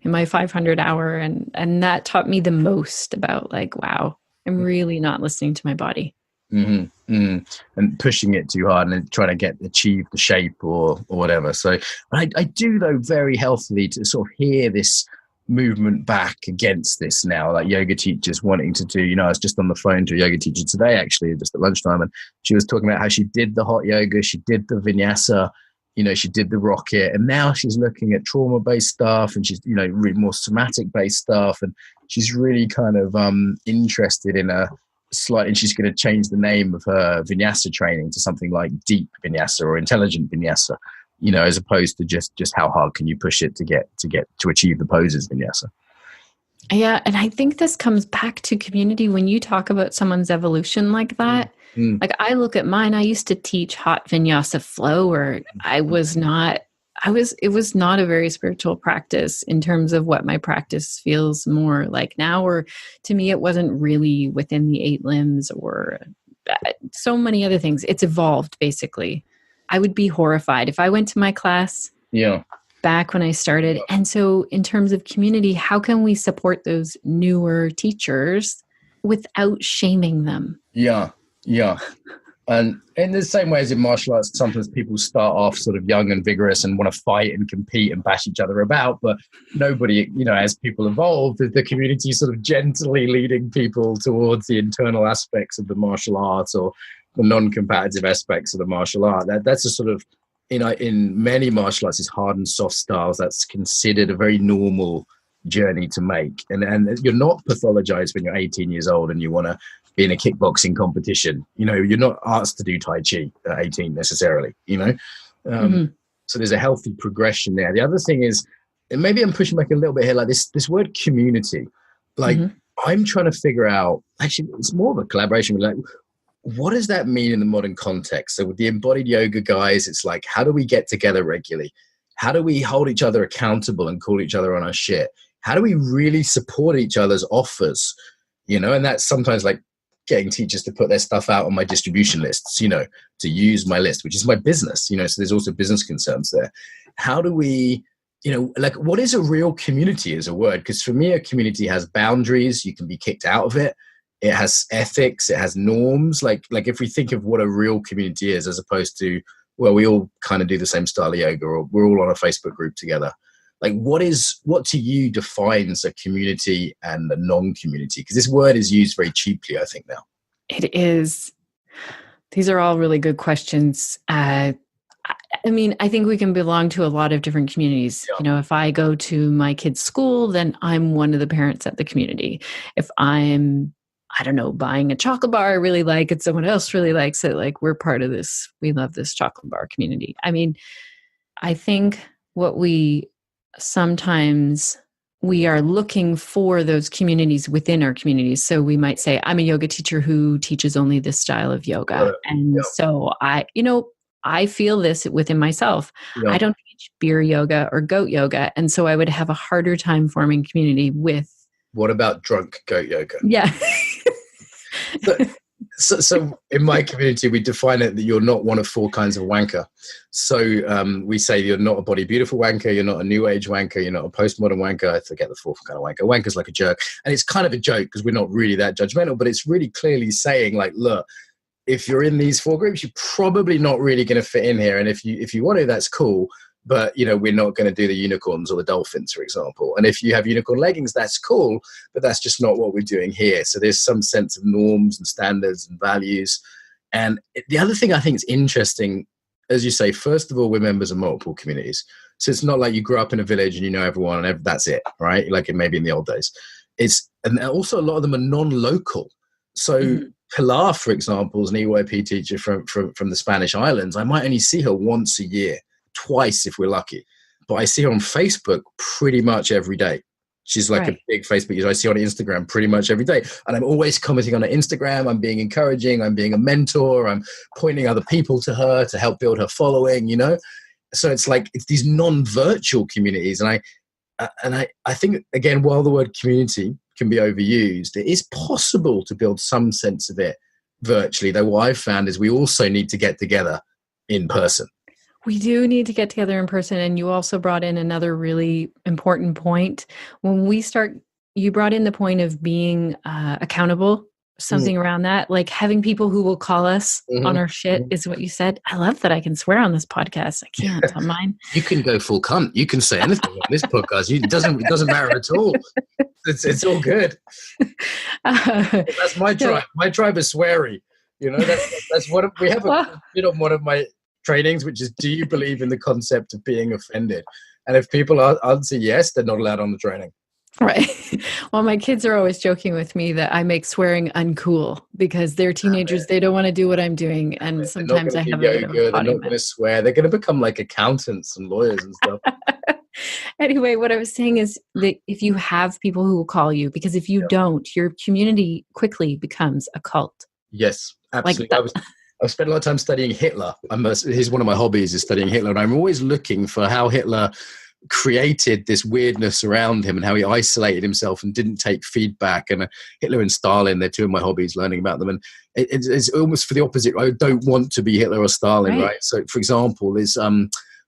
S2: in my 500 hour. And that taught me the most about like, wow, I'm really not listening to my body.
S3: And pushing it too hard and then trying to achieve the shape or whatever. So I do, though, very healthily to sort of hear this movement back against this now, like yoga teachers wanting to do, I was just on the phone to a yoga teacher today, actually, just at lunchtime, and she was talking about how she did the hot yoga, she did the vinyasa, she did the rocket, and now she's looking at trauma-based stuff, and she's, really more somatic-based stuff, and she's really kind of interested in and she's going to change the name of her vinyasa training to something like deep vinyasa or intelligent vinyasa, as opposed to just how hard can you push it to achieve the poses vinyasa.
S2: Yeah. And I think this comes back to community. When you talk about someone's evolution like that, like I look at mine, I used to teach hot vinyasa flow, or it was not a very spiritual practice in terms of what my practice feels more like now, or to me, it wasn't really within the 8 limbs or so many other things. It's evolved, basically. I would be horrified if I went to my class back when I started. And so in terms of community, how can we support those newer teachers without shaming them?
S3: Yeah. And in the same way as in martial arts, sometimes people start off sort of young and vigorous and want to fight and compete and bash each other about, but nobody, as people evolve, the community sort of gently leading people towards the internal aspects of the martial arts or the non-competitive aspects of the martial art. That's a sort of, in many martial arts, it's hard and soft styles. That's considered a very normal journey to make. And you're not pathologized when you're 18 years old and you want to be in a kickboxing competition. You're not asked to do Tai Chi at 18 necessarily, So there's a healthy progression there. The other thing is, and maybe I'm pushing back a little bit here, like this word community, like I'm trying to figure out, actually, it's more of a collaboration. Like, what does that mean in the modern context? So with the embodied yoga guys, it's like, how do we get together regularly? How do we hold each other accountable and call each other on our shit? How do we really support each other's offers? And that's sometimes like getting teachers to put their stuff out on my distribution lists, to use my list, which is my business, so there's also business concerns there. How do we, like, what is a real community as a word? Because for me, a community has boundaries. You can be kicked out of it. It has ethics. It has norms. Like if we think of what a real community is, as opposed to, well, we all kind of do the same style of yoga, or we're all on a Facebook group together. Like, what to you defines a community and a non-community? Because this word is used very cheaply, I think, now.
S2: It is. These are all really good questions. I think we can belong to a lot of different communities.
S3: Yeah.
S2: If I go to my kid's school, then I'm one of the parents at the community. If I'm, buying a chocolate bar I really like and someone else really likes it, like, we're part of this. We love this chocolate bar community. I think what sometimes we are looking for those communities within our communities. So we might say, I'm a yoga teacher who teaches only this style of yoga. So I feel this within myself. I don't teach beer yoga or goat yoga. And so I would have a harder time forming community with.
S3: What about drunk goat yoga?
S2: Yeah.
S3: So in my community, we define it that you're not one of 4 kinds of wanker. So we say you're not a body beautiful wanker, you're not a new age wanker, you're not a postmodern wanker. I forget the 4th kind of wanker. Wanker's like a jerk. And it's kind of a joke because we're not really that judgmental, but it's really clearly saying, like, look, if you're in these 4 groups, you're probably not really going to fit in here. And if you want to, that's cool. But, we're not going to do the unicorns or the dolphins, for example. And if you have unicorn leggings, that's cool, but that's just not what we're doing here. So there's some sense of norms and standards and values. And the other thing I think is interesting, as you say, first of all, we're members of multiple communities. So it's not like you grew up in a village and you know everyone and that's it, right? Like it maybe in the old days. And also a lot of them are non-local. So Pilar, for example, is an EYP teacher from the Spanish islands. I might only see her once a year. Twice if we're lucky, but I see her on Facebook pretty much every day. She's like a big Facebook user. I see her on Instagram pretty much every day, and I'm always commenting on her Instagram. I'm being encouraging, I'm being a mentor, I'm pointing other people to her to help build her following, so it's like it's these non-virtual communities. And I think, again, while the word community can be overused, it is possible to build some sense of it virtually, though what I've found is we also need to get together in person.
S2: We do need to get together in person. And you also brought in another really important point. You brought in the point of being accountable something around that. Like having people who will call us on our shit is what you said. I love that I can swear on this podcast. I can't on mine.
S3: You can go full cunt. You can say anything on this podcast. It doesn't matter at all. It's all good. That's my tribe. My tribe is sweary. You know, that's what we have a bit on one of my trainings, which is, do you believe in the concept of being offended? And if people answer yes, they're not allowed on the training.
S2: Right. Well, my kids are always joking with me that I make swearing uncool because they're teenagers. They don't want to do what I'm doing. And sometimes I have
S3: yoga, they're not going to swear. They're going to become like accountants and lawyers and stuff.
S2: Anyway, what I was saying is that if you have people who will call you, because if you don't, your community quickly becomes a cult.
S3: Yes, absolutely. I've spent a lot of time studying Hitler. He's one of my hobbies is studying Hitler. And I'm always looking for how Hitler created this weirdness around him and how he isolated himself and didn't take feedback. And Hitler and Stalin, they're two of my hobbies, learning about them. And it's almost for the opposite. I don't want to be Hitler or Stalin, right? So, for example, there's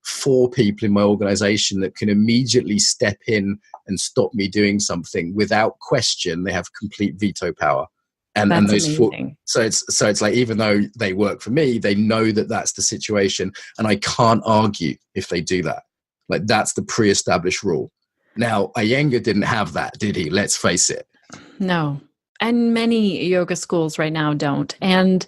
S3: 4 people in my organization that can immediately step in and stop me doing something without question. They have complete veto power. And those amazing. So it's like, even though they work for me, they know that that's the situation, and I can't argue if they do that. Like, that's the pre-established rule. Now, Iyengar didn't have that, did he? Let's face it.
S2: No. And many yoga schools right now don't. And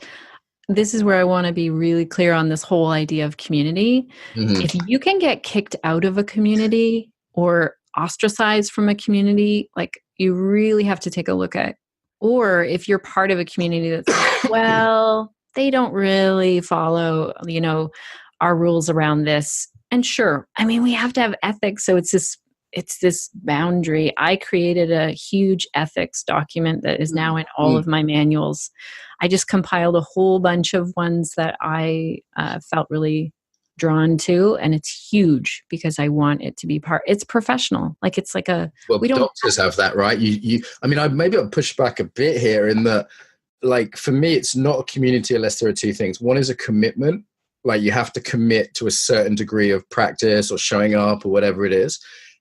S2: this is where I want to be really clear on this whole idea of community. If you can get kicked out of a community or ostracized from a community, like, you really have to take a look at. Or if you're part of a community that's like, well, they don't really follow, our rules around this. And sure, I mean, we have to have ethics. So it's this boundary. I created a huge ethics document that is now in all of my manuals. I just compiled a whole bunch of ones that I felt really drawn to, and it's huge because I want it to be it's professional. Like, it's like doctors have that, right? I'll push back a bit here in that, like, for me, it's not a community unless there are 2 things. One is a commitment. Like, you have to commit to a certain degree of practice or showing up or whatever it is.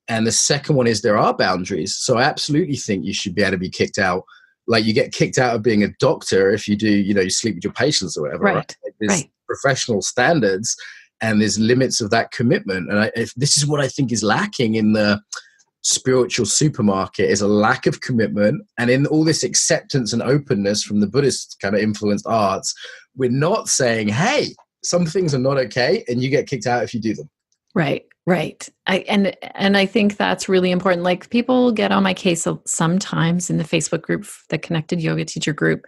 S2: And the second one is there are boundaries. So I absolutely think you should be able to be kicked out. Like, you get kicked out of being a doctor if you do, you sleep with your patients or whatever. Right? Like, there's professional standards. And there's limits of that commitment. And this is what I think is lacking in the spiritual supermarket, is a lack of commitment. And in all this acceptance and openness from the Buddhist kind of influenced arts, we're not saying, hey, some things are not okay, and you get kicked out if you do them. Right. And I think that's really important. Like, people get on my case sometimes in the Facebook group, the Connected Yoga Teacher group.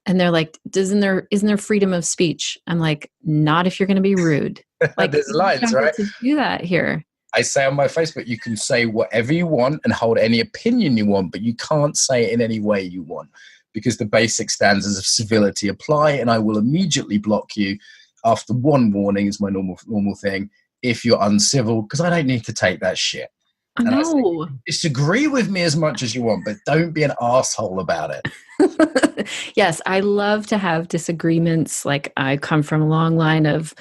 S2: And they're like, isn't there freedom of speech? I'm like, not if you're going to be rude. Like,
S3: there's lines, right?
S2: To do that here.
S3: I say on my Facebook, you can say whatever you want and hold any opinion you want, but you can't say it in any way you want, because the basic standards of civility apply, and I will immediately block you after 1 warning is my normal thing if you're uncivil, because I don't need to take that shit.
S2: No.
S3: Disagree with me as much as you want, but don't be an asshole about it.
S2: Yes, I love to have disagreements. Like, I come from a long line of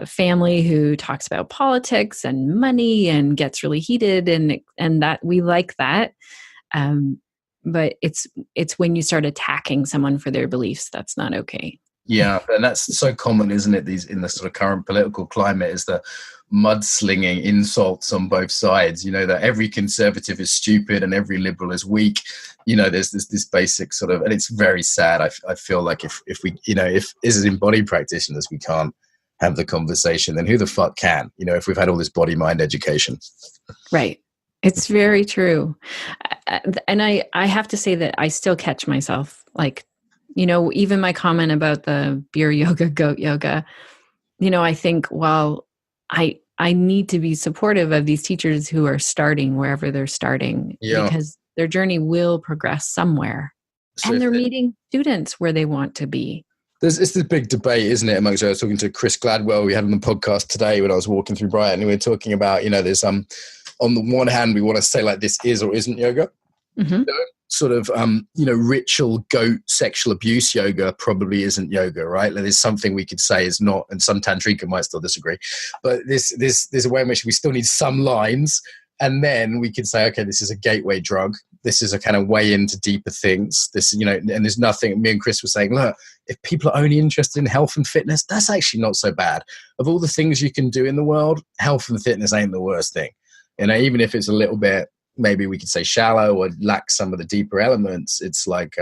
S2: family who talks about politics and money and gets really heated, and that we like that. But it's when you start attacking someone for their beliefs, that's not okay.
S3: Yeah, and that's so common, isn't it? In the sort of current political climate, is the mudslinging insults on both sides. That every conservative is stupid and every liberal is weak. There's this basic sort of, and it's very sad. I feel like if we, if as embodied practitioners we can't have the conversation, then who the fuck can? If we've had all this body mind education,
S2: right? It's very true, and I have to say that I still catch myself, like, even my comment about the beer yoga, goat yoga, I think, well, I need to be supportive of these teachers who are starting wherever they're starting, because their journey will progress somewhere, and they're meeting students where they want to be.
S3: It's this big debate, isn't it? Amongst, I was talking to Chris Gladwell, we had on the podcast today when I was walking through Brighton, and we were talking about, there's on the one hand, we want to say, like, this is or isn't yoga. Sort of, ritual goat sexual abuse yoga probably isn't yoga, right? Like, there's something we could say is not, and some tantrika might still disagree, but there's a way in which we still need some lines And then we could say, okay, this is a gateway drug. This is a kind of way into deeper things. This, you know, and there's nothing, me and Chris were saying, look, if people are only interested in health and fitness, that's actually not so bad. Of all the things you can do in the world, health and fitness ain't the worst thing. You know, even if it's a little bit, maybe we could say shallow or lacks some of the deeper elements, it's like,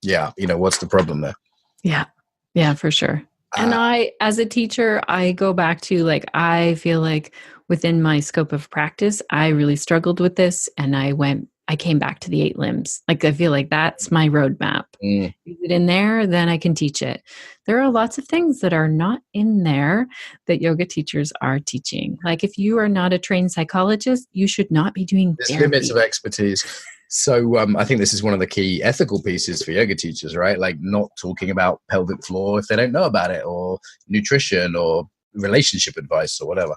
S3: yeah, you know, what's the problem there?
S2: Yeah. Yeah, for sure. And I, as a teacher, I go back to like, I feel like within my scope of practice, I really struggled with this. And I came back to the 8 limbs. Like, I feel like that's my roadmap. Is it in there? Then I can teach it. There are lots of things that are not in there that yoga teachers are teaching. Like, if you are not a trained psychologist, you should not be doing
S3: There's
S2: therapy.
S3: limits of expertise. So I think this is one of the key ethical pieces for yoga teachers, right? Like, not talking about pelvic floor if they don't know about it, or nutrition or relationship advice or whatever.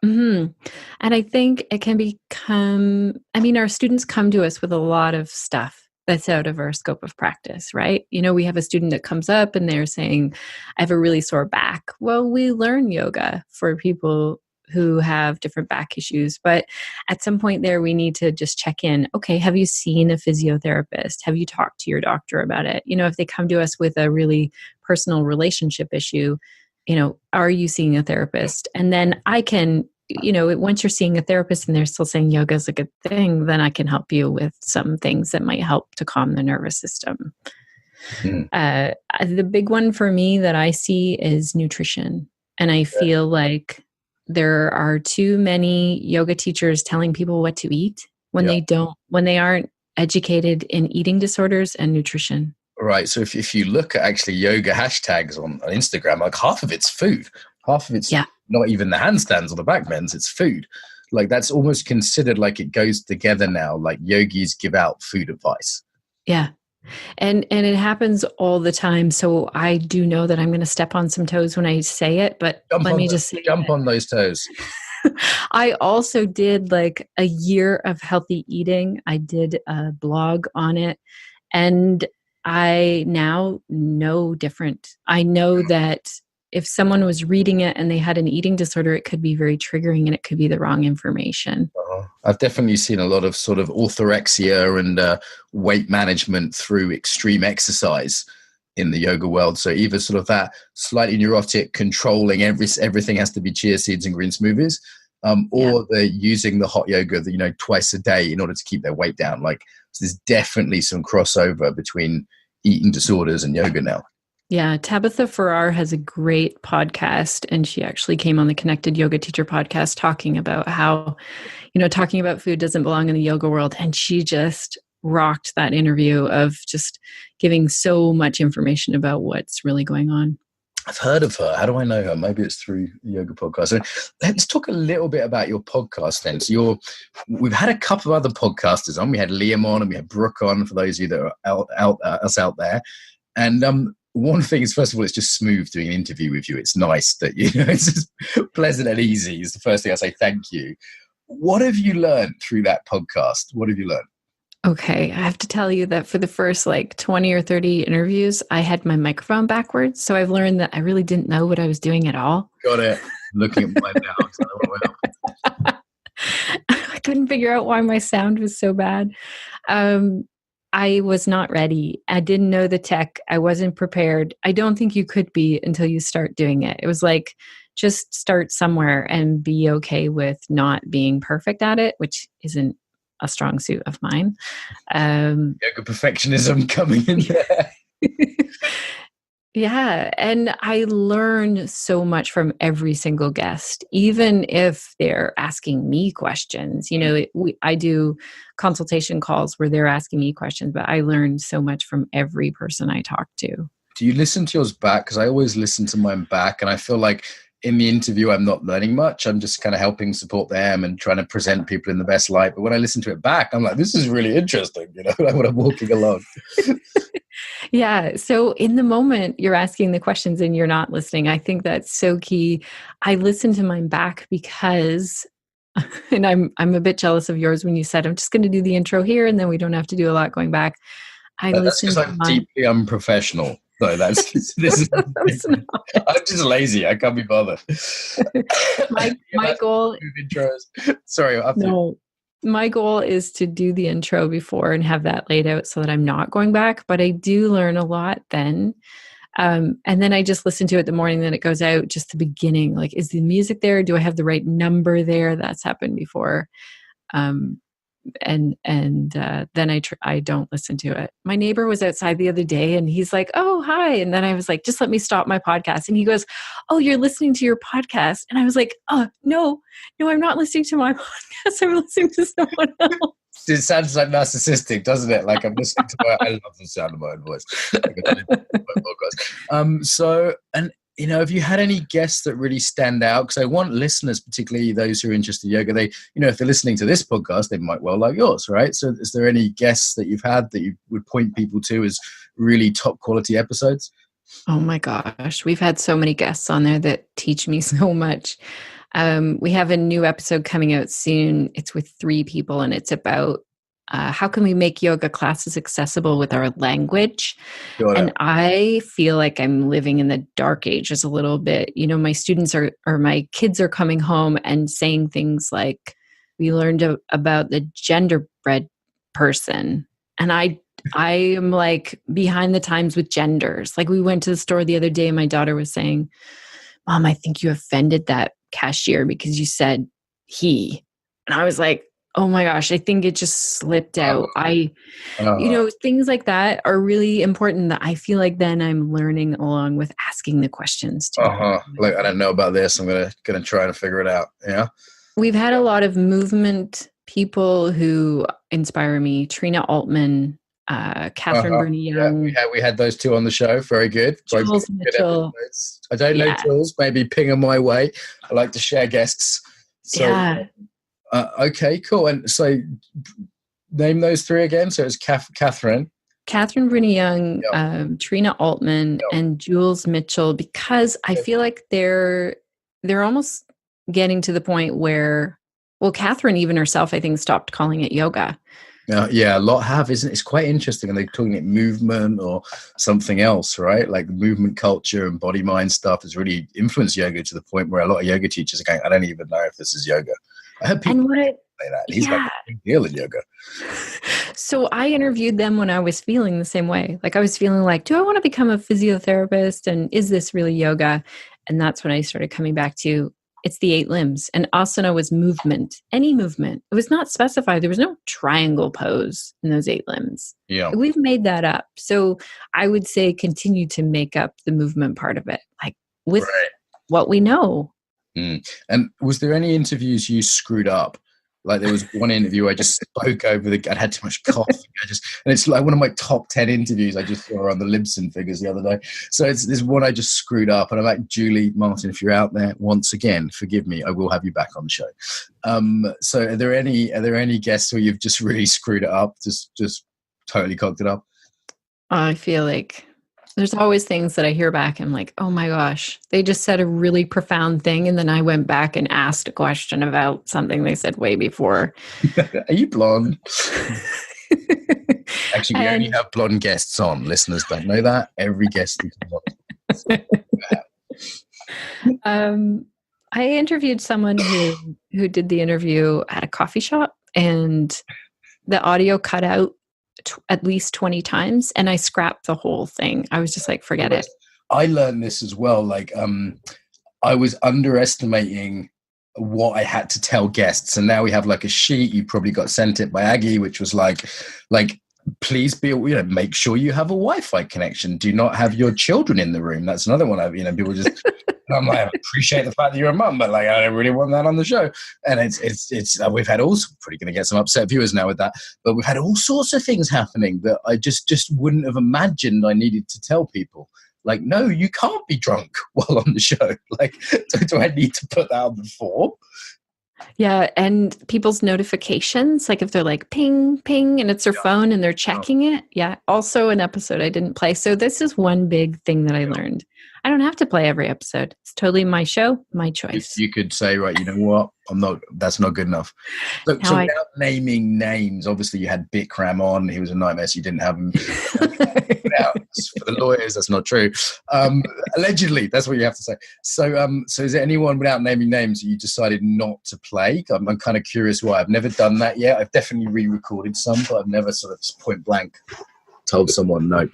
S2: Mm-hmm. And I think it can become, I mean, our students come to us with a lot of stuff that's out of our scope of practice, right? You know, we have a student that comes up and they're saying, I have a really sore back. Well, we learn yoga for people who have different back issues. But at some point there, we need to just check in. Okay, have you seen a physiotherapist? Have you talked to your doctor about it? You know, if they come to us with a really personal relationship issue, you know, are you seeing a therapist? And then I can, you know, once you're seeing a therapist and they're still saying yoga is a good thing, then I can help you with some things that might help to calm the nervous system. The big one for me that I see is nutrition. And I feel like there are too many yoga teachers telling people what to eat when they aren't educated in eating disorders and nutrition.
S3: Right. So if you look at actually yoga hashtags on Instagram, like half of it's food, half of it's not even the handstands or the back bends, it's food. Like, that's almost considered like it goes together now. Like, yogis give out food advice.
S2: Yeah. And it happens all the time. So I do know that I'm going to step on some toes when I say it, but let me just say,
S3: jump on those toes.
S2: I also did like a year of healthy eating. I did a blog on it, and I now know different. I know that if someone was reading it and they had an eating disorder, it could be very triggering and it could be the wrong information.
S3: I've definitely seen a lot of sort of orthorexia and weight management through extreme exercise in the yoga world. So either sort of that slightly neurotic, controlling everything has to be chia seeds and green smoothies, or they're using the hot yoga, you know, twice a day in order to keep their weight down. Like, so there's definitely some crossover between eating disorders and yoga now.
S2: Yeah, Tabitha Farrar has a great podcast, and she actually came on the Connected Yoga Teacher podcast talking about how, you know, talking about food doesn't belong in the yoga world. And she just rocked that interview of just giving so much information about what's really going on.
S3: I've heard of her. How do I know her? Maybe it's through the yoga podcast. So let's talk a little bit about your podcast then. So we've had a couple of other podcasters on. We had Liam on and we had Brooke on, for those of you that are out there. And one thing is, first of all, it's just smooth doing an interview with you. It's nice that, you know, it's just pleasant and easy is the first thing I say. Thank you. What have you learned through that podcast? What have you learned?
S2: Okay, I have to tell you that for the first like 20 or 30 interviews, I had my microphone backwards. So I've learned that I really didn't know what I was doing at all.
S3: Got it. Looking at mine now.
S2: I couldn't figure out why my sound was so bad. I was not ready. I didn't know the tech. I wasn't prepared. I don't think you could be until you start doing it. It was like, just start somewhere and be okay with not being perfect at it, which isn't a strong suit of mine.
S3: Yoga perfectionism coming in there.
S2: Yeah. And I learn so much from every single guest, even if they're asking me questions. You know, I do consultation calls where they're asking me questions, but I learn so much from every person I talk to.
S3: Do you listen to yours back? Because I always listen to mine back, and I feel like in the interview, I'm not learning much. I'm just kind of helping support them and trying to present people in the best light. But when I listen to it back, I'm like, this is really interesting, you know, like when I'm walking along.
S2: Yeah. So in the moment you're asking the questions and you're not listening, I think that's so key. I listen to mine back because, and I'm a bit jealous of yours when you said, I'm just going to do the intro here and then we don't have to do a lot going back.
S3: That's because I'm deeply unprofessional. No, this is. I'm just lazy. I can't be bothered.
S2: my goal.
S3: Intros. Sorry.
S2: No, my goal is to do the intro before and have that laid out so that I'm not going back. But I do learn a lot then. And then I just listen to it the morning that it goes out, just the beginning. Like, is the music there? Do I have the right number there? That's happened before. And then I don't listen to it. My neighbor was outside the other day and he's like, "Oh, hi." And then I was like, "Just let me stop my podcast." And he goes, "Oh, you're listening to your podcast?" And I was like, "Oh, no, I'm not listening to my podcast. I'm listening to someone else."
S3: It sounds like narcissistic, doesn't it? Like I'm listening to I love the sound of my own voice. So, and have you had any guests that really stand out? Because I want listeners, particularly those who are interested in yoga, they, if they're listening to this podcast, they might well like yours, right? So is there any guests that you've had that you would point people to as really top quality episodes?
S2: Oh my gosh. We've had so many guests on there that teach me so much. We have a new episode coming out soon. It's with 3 people and it's about how can we make yoga classes accessible with our language? And I feel like I'm living in the dark ages a little bit. My students or my kids are coming home and saying things like, we learned about the genderbread person. And I am like behind the times with genders. Like we went to the store the other day and my daughter was saying, "Mom, I think you offended that cashier because you said he." And I was like, oh my gosh, I think it just slipped out. Things like that are really important that I feel like then I'm learning along with asking the questions too.
S3: Like, I don't know about this. I'm gonna try to figure it out. Yeah.
S2: We've had a lot of movement people who inspire me. Trina Altman, Catherine Bruni Young.
S3: Yeah, we had those 2 on the show. Very good.
S2: Jules Mitchell.
S3: I don't know Jules. Maybe ping them my way. I like to share guests. So,
S2: yeah.
S3: Okay, cool. And so name those 3 again. So it's Catherine
S2: Bruni Young, Trina Altman, and Jules Mitchell, because I feel like they're almost getting to the point where, well, Catherine even herself, I think, stopped calling it yoga.
S3: Yeah, a lot have, isn't it? It's quite interesting. And they're calling it movement or something else, right? Like the movement culture and body mind stuff has really influenced yoga to the point where a lot of yoga teachers are going, I don't even know if this is yoga. I heard people say that. He's like a big deal in yoga.
S2: So I interviewed them when I was feeling the same way. Like I was feeling like, do I want to become a physiotherapist? And is this really yoga? And that's when I started coming back to, it's the 8 limbs. And asana was movement, any movement. It was not specified. There was no triangle pose in those 8 limbs.
S3: Yeah.
S2: We've made that up. So I would say continue to make up the movement part of it, like with what we know.
S3: Mm. And was there any interviews you screwed up? Like there was one interview I just spoke over I had too much cough. And it's like one of my top 10 interviews I just saw on the Libsyn figures the other day. So there's one I just screwed up. And I'm like, Julie Martin, if you're out there, once again, forgive me. I will have you back on the show. So are there any guests where you've just really screwed it up? Just totally cocked it up?
S2: I feel like there's always things that I hear back and I'm like, oh my gosh, they just said a really profound thing. And then I went back and asked a question about something they said way before.
S3: Are you blonde? Actually, we only have blonde guests on. Listeners don't know that. Every guest is
S2: blonde. I interviewed someone who did the interview at a coffee shop and the audio cut out at least 20 times and I scrapped the whole thing. I was just like, forget it.
S3: I learned this as well. Like, I was underestimating what I had to tell guests. And now we have like a sheet. You probably got sent it by Aggie, which was like, please be, make sure you have a Wi-Fi connection. Do not have your children in the room. That's another one. People just, I'm like, I appreciate the fact that you're a mum, but like, I don't really want that on the show. And it's we've had probably going to get some upset viewers now with that, but we've had all sorts of things happening that I just wouldn't have imagined I needed to tell people. Like, no, you can't be drunk while on the show. Like, do I need to put that on the form?
S2: Yeah, and people's notifications, like if they're like ping, ping, and it's their phone and they're checking it. Yeah, also an episode I didn't play. So this is one big thing that I learned. I don't have to play every episode. It's totally my show, my choice.
S3: You could say, right, you know what? That's not good enough. So without naming names, obviously you had Bikram on. He was a nightmare, so you didn't have him. For the lawyers, that's not true. Allegedly, that's what you have to say. So is there anyone, without naming names, that you decided not to play? I'm kind of curious why. I've never done that yet. I've definitely re-recorded some, but I've never sort of just point blank told someone no.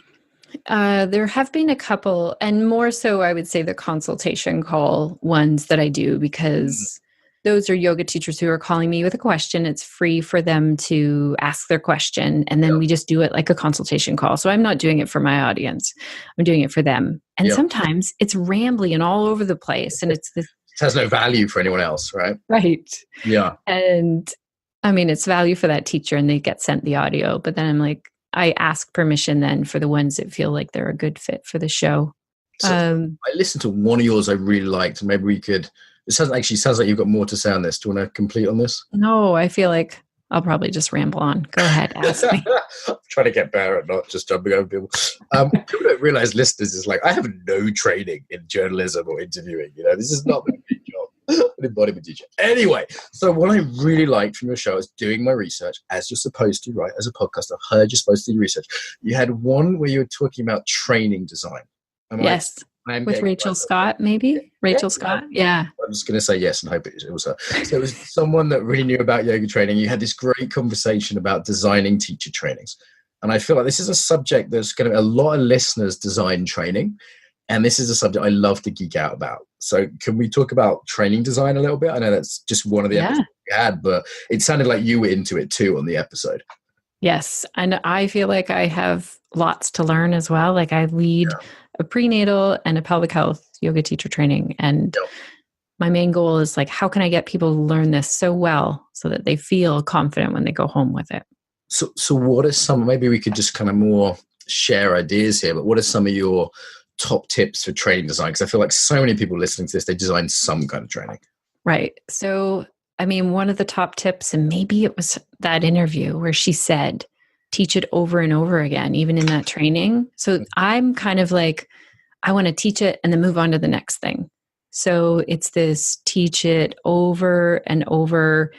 S2: There have been a couple, and more so, I would say the consultation call ones that I do, because those are yoga teachers who are calling me with a question. It's free for them to ask their question, and then we just do it like a consultation call. So I'm not doing it for my audience. I'm doing it for them. And sometimes it's rambling and all over the place, and it's this.
S3: It has no value for anyone else, right?
S2: Right.
S3: Yeah.
S2: And I mean, it's value for that teacher, and they get sent the audio, but then I'm like, I ask permission then for the ones that feel like they're a good fit for the show.
S3: So I listened to one of yours I really liked. Maybe we could, it sounds like you've got more to say on this. Do you want to complete on this?
S2: No, I feel like I'll probably just ramble on. Go ahead, ask me.
S3: I'm trying to get better at not just jumping over people. People don't realize, listeners, is like, I have no training in journalism or interviewing. You know, this is not my big job. An embodiment teacher. Anyway, so what I really liked from your show is doing my research, as you're supposed to, right? As a podcast, I've heard you're supposed to do research. You had one where you were talking about training design.
S2: Yes. With Rachel Scott, maybe? Rachel Scott? Yeah.
S3: I'm just going to say yes and hope it was her. So it was someone that really knew about yoga training. You had this great conversation about designing teacher trainings. And I feel like this is a subject that's going to, a lot of listeners design training. And this is a subject I love to geek out about. So can we talk about training design a little bit? I know that's just one of the episodes we had, but it sounded like you were into it too on the episode.
S2: Yes. And I feel like I have lots to learn as well. Like I lead a prenatal and a pelvic health yoga teacher training. And my main goal is like, how can I get people to learn this so well so that they feel confident when they go home with it?
S3: So what are some, maybe we could just kind of more share ideas here, but what are some of your top tips for training design? Because I feel like so many people listening to this, they design some kind of training.
S2: Right. So, I mean, one of the top tips, and maybe it was that interview where she said, teach it over and over again, even in that training. So I'm kind of like, I want to teach it and then move on to the next thing. So it's this teach it over and over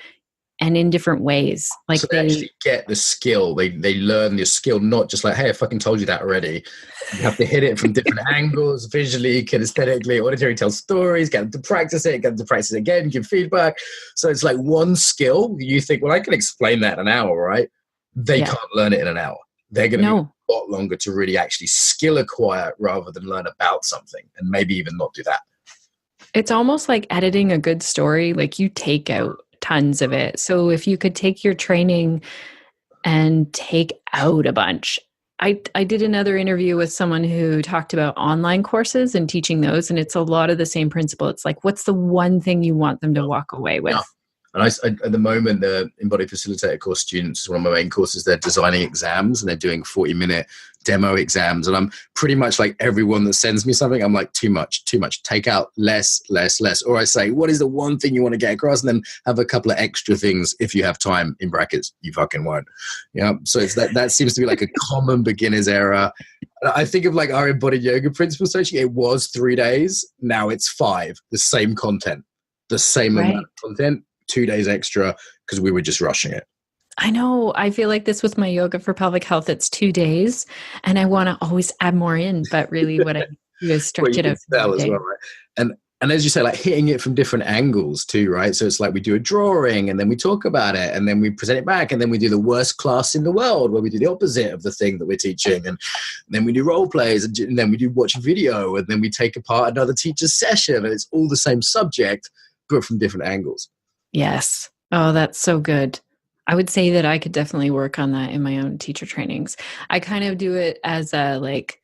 S2: and in different ways. Like
S3: so they actually get the skill. They learn the skill, not just like, hey, I fucking told you that already. You have to hit it from different angles, visually, kinesthetically, auditory, tell stories, get them to practice it again, give feedback. So it's like one skill. You think, well, I can explain that in an hour, right? They can't learn it in an hour. They're going to need a lot longer to really actually skill acquire rather than learn about something, and maybe even not do that. It's
S2: almost like editing a good story. Like you take out tons of it. So if you could take your training and take out a bunch. I did another interview with someone who talked about online courses and teaching those. And it's a lot of the same principle. It's like, what's the one thing you want them to walk away with?
S3: Yeah. And I, at the moment, the Embodied Facilitator course students, one of my main courses, they're designing exams and they're doing 40-minute demo exams. And I'm pretty much like everyone that sends me something, I'm like, too much. Take out less. Or I say, what is the one thing you want to get across? And then have a couple of extra things if you have time, in brackets, you fucking won't. Yeah. So it's that seems to be like a common beginner's error. I think of like our embodied yoga principle session. It was 3 days. Now it's 5, the same content, the same amount of content. 2 days extra because we were just rushing it.
S2: I know. I feel like this with my yoga for pelvic health. It's 2 days and I want to always add more in, but really what I do is stretch it out.
S3: As well, right? And as you say, like hitting it from different angles too, right? So it's like we do a drawing and then we talk about it and then we present it back and then we do the worst class in the world where we do the opposite of the thing that we're teaching. And then we do role plays and then we do watch video and then we take apart another teacher's session and it's all the same subject, but from different angles.
S2: Yes. Oh, that's so good. I would say that I could definitely work on that in my own teacher trainings. I kind of do it as a like,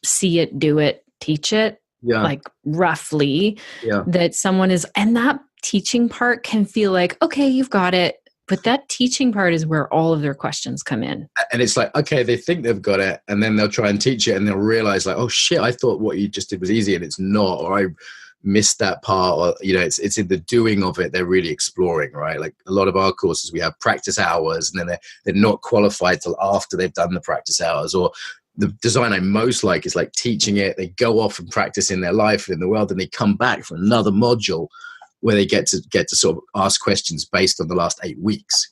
S2: see it, do it, teach it, like roughly that someone is, and that teaching part can feel like, okay, you've got it. But that teaching part is where all of their questions come in.
S3: And it's like, okay, they think they've got it and then they'll try and teach it and they'll realize like, oh shit, I thought what you just did was easy and it's not, or I missed that part, or it's in the doing of it they're really exploring, right? Like a lot of our courses we have practice hours and then they're not qualified till after they've done the practice hours. Or the design I most like is like teaching it, they go off and practice in their life in the world and they come back for another module where they get to sort of ask questions based on the last 8 weeks.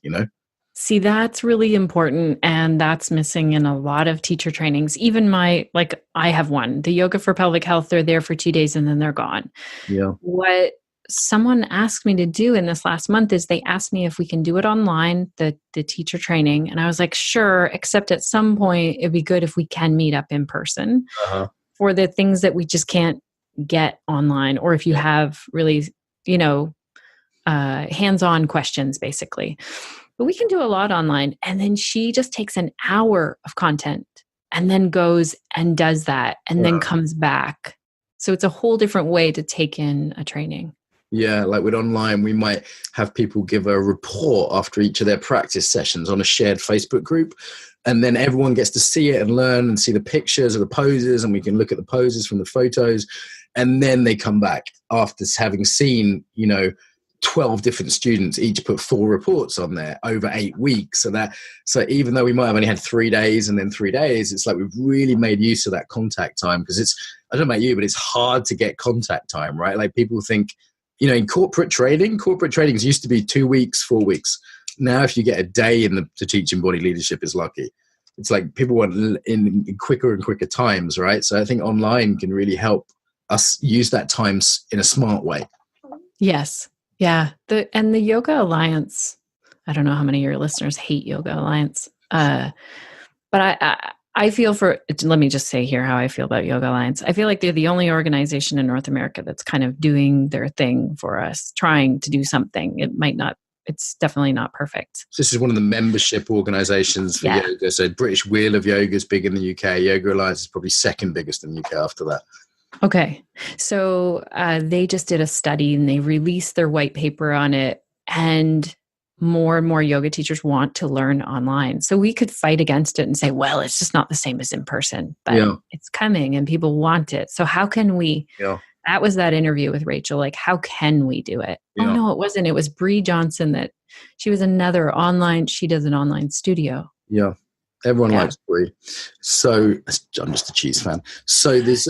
S2: See, that's really important. And that's missing in a lot of teacher trainings. Even I have one, the yoga for pelvic health, they're there for 2 days and then they're gone.
S3: Yeah.
S2: What someone asked me to do in this last month is they asked me if we can do it online, the teacher training. And I was like, sure, except at some point it'd be good if we can meet up in person for the things that we just can't get online. Or if you have really, hands-on questions, basically. But we can do a lot online. And then she just takes an hour of content and then goes and does that and then comes back. So it's a whole different way to take in a training.
S3: Yeah, like with online, we might have people give a report after each of their practice sessions on a shared Facebook group. And then everyone gets to see it and learn and see the pictures of the poses, and we can look at the poses from the photos. And then they come back after having seen, 12 different students each put 4 reports on there over 8 weeks. So even though we might have only had 3 days and then 3 days, it's like we've really made use of that contact time, because I don't know about you, but it's hard to get contact time, right? Like people think, in corporate trainings used to be 2 weeks, 4 weeks. Now, if you get a day to teach in body leadership is lucky. It's like people want in quicker and quicker times, right? So I think online can really help us use that time in a smart way.
S2: Yes. Yeah. The Yoga Alliance, I don't know how many of your listeners hate Yoga Alliance. But I feel let me just say here how I feel about Yoga Alliance. I feel like they're the only organization in North America that's kind of doing their thing for us, trying to do something. It's definitely not perfect.
S3: So this is one of the membership organizations for yoga. So British Wheel of Yoga is big in the UK. Yoga Alliance is probably second biggest in the UK after that.
S2: Okay. So they just did a study and they released their white paper on it, and more yoga teachers want to learn online. So we could fight against it and say, well, it's just not the same as in person, but it's coming and people want it. So how can we, that was that interview with Rachel, like, how can we do it? Oh no, it wasn't. It was Bree Johnson she was another she does an online studio.
S3: Yeah. Everyone likes Brie. So I'm just a cheese fan. So this,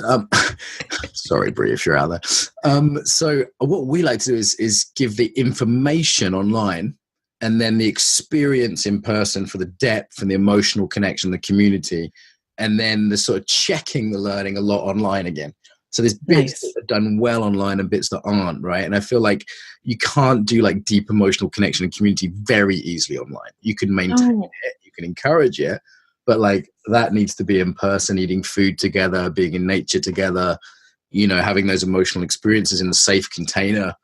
S3: sorry, Brie, if you're out there. So what we like to do is give the information online and then the experience in person for the depth and the emotional connection, the community, and then the sort of checking the learning a lot online again. So there's bits that are done well online and bits that aren't, right? And I feel like you can't do like deep emotional connection and community very easily online. You can maintain it, you can encourage it, but like that needs to be in person, eating food together, being in nature together, having those emotional experiences in a safe container.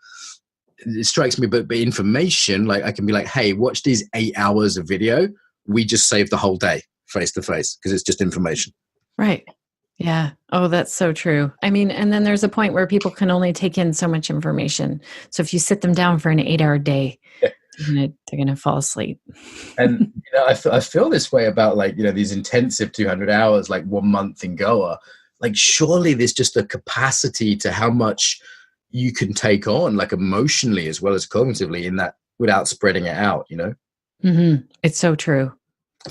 S3: It strikes me, but information, like I can be like, hey, watch these 8 hours of video. We just saved the whole day face to face because it's just information.
S2: Right. Yeah. Oh, that's so true. I mean, and then there's a point where people can only take in so much information. So if you sit them down for an 8-hour day, they're gonna fall asleep.
S3: And I feel this way about like these intensive 200 hours, like 1 month in Goa. Like surely there's just a capacity to how much you can take on, like emotionally as well as cognitively, in that without spreading it out.
S2: Mm-hmm. It's so true.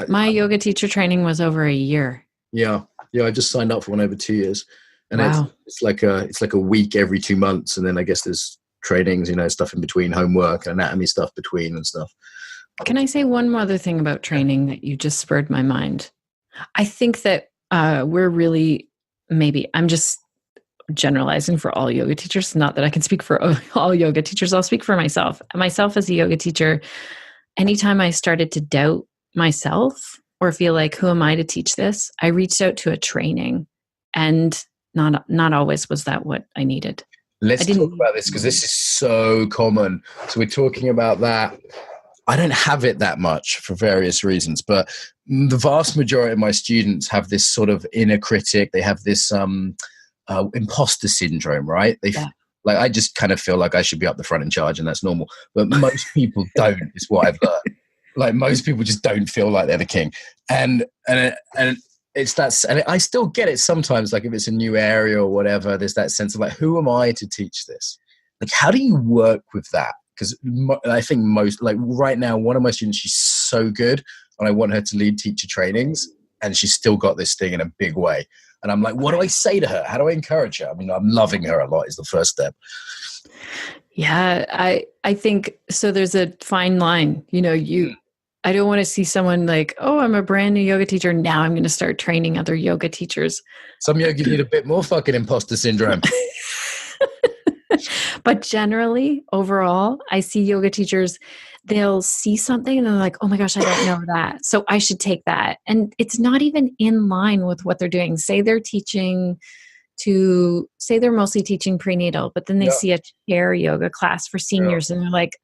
S2: My yoga teacher training was over a year.
S3: Yeah. I just signed up for one over 2 years, and it's like a week every 2 months, and then I guess there's trainings, stuff in between, homework, anatomy stuff between and stuff.
S2: Can I say one more other thing about training that you just spurred my mind? I think that we're really, maybe I'm just generalizing for all yoga teachers. Not that I can speak for all yoga teachers. I'll speak for myself. Myself as a yoga teacher, anytime I started to doubt myself or feel like, who am I to teach this? I reached out to a training, and not always was that what I needed.
S3: Let's talk about this because this is so common. So we're talking about that. I don't have it that much for various reasons, but the vast majority of my students have this sort of inner critic. They have this imposter syndrome, right? Like I just kind of feel like I should be up the front in charge, and that's normal. But most people don't, is what I've learned. Like most people just don't feel like they're the king, and it's that. And I still get it sometimes. Like if it's a new area or whatever, there's that sense of like, who am I to teach this? Like, how do you work with that? Because I think like right now, one of my students, she's so good, and I want her to lead teacher trainings, and she's still got this thing in a big way. And I'm like, what do I say to her? How do I encourage her? I mean, I'm loving her a lot is the first step.
S2: Yeah, I think so. There's a fine line. I don't want to see someone like, oh, I'm a brand new yoga teacher. Now I'm going to start training other yoga teachers.
S3: Some yogis need a bit more fucking imposter syndrome.
S2: But generally, overall, I see yoga teachers, they'll see something and they're like, oh my gosh, I don't know that. So I should take that. And it's not even in line with what they're doing. Say they're mostly teaching prenatal, but then they see a chair yoga class for seniors and they're like,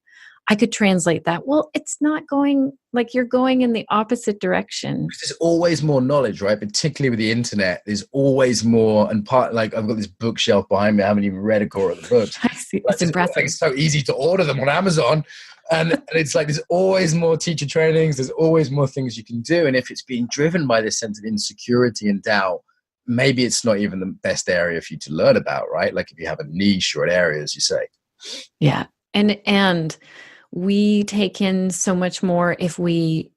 S2: I could translate that. Well, it's not going, like, you're going in the opposite direction.
S3: There's always more knowledge, right? Particularly with the internet, there's always more. And like, I've got this bookshelf behind me. I haven't even read a core of the books.
S2: I see. It's impressive.
S3: Like, it's so easy to order them on Amazon. And it's like, there's always more teacher trainings. There's always more things you can do. And if it's being driven by this sense of insecurity and doubt, maybe it's not even the best area for you to learn about, right? Like if you have a niche or an area, as you say.
S2: Yeah. And we take in so much more if we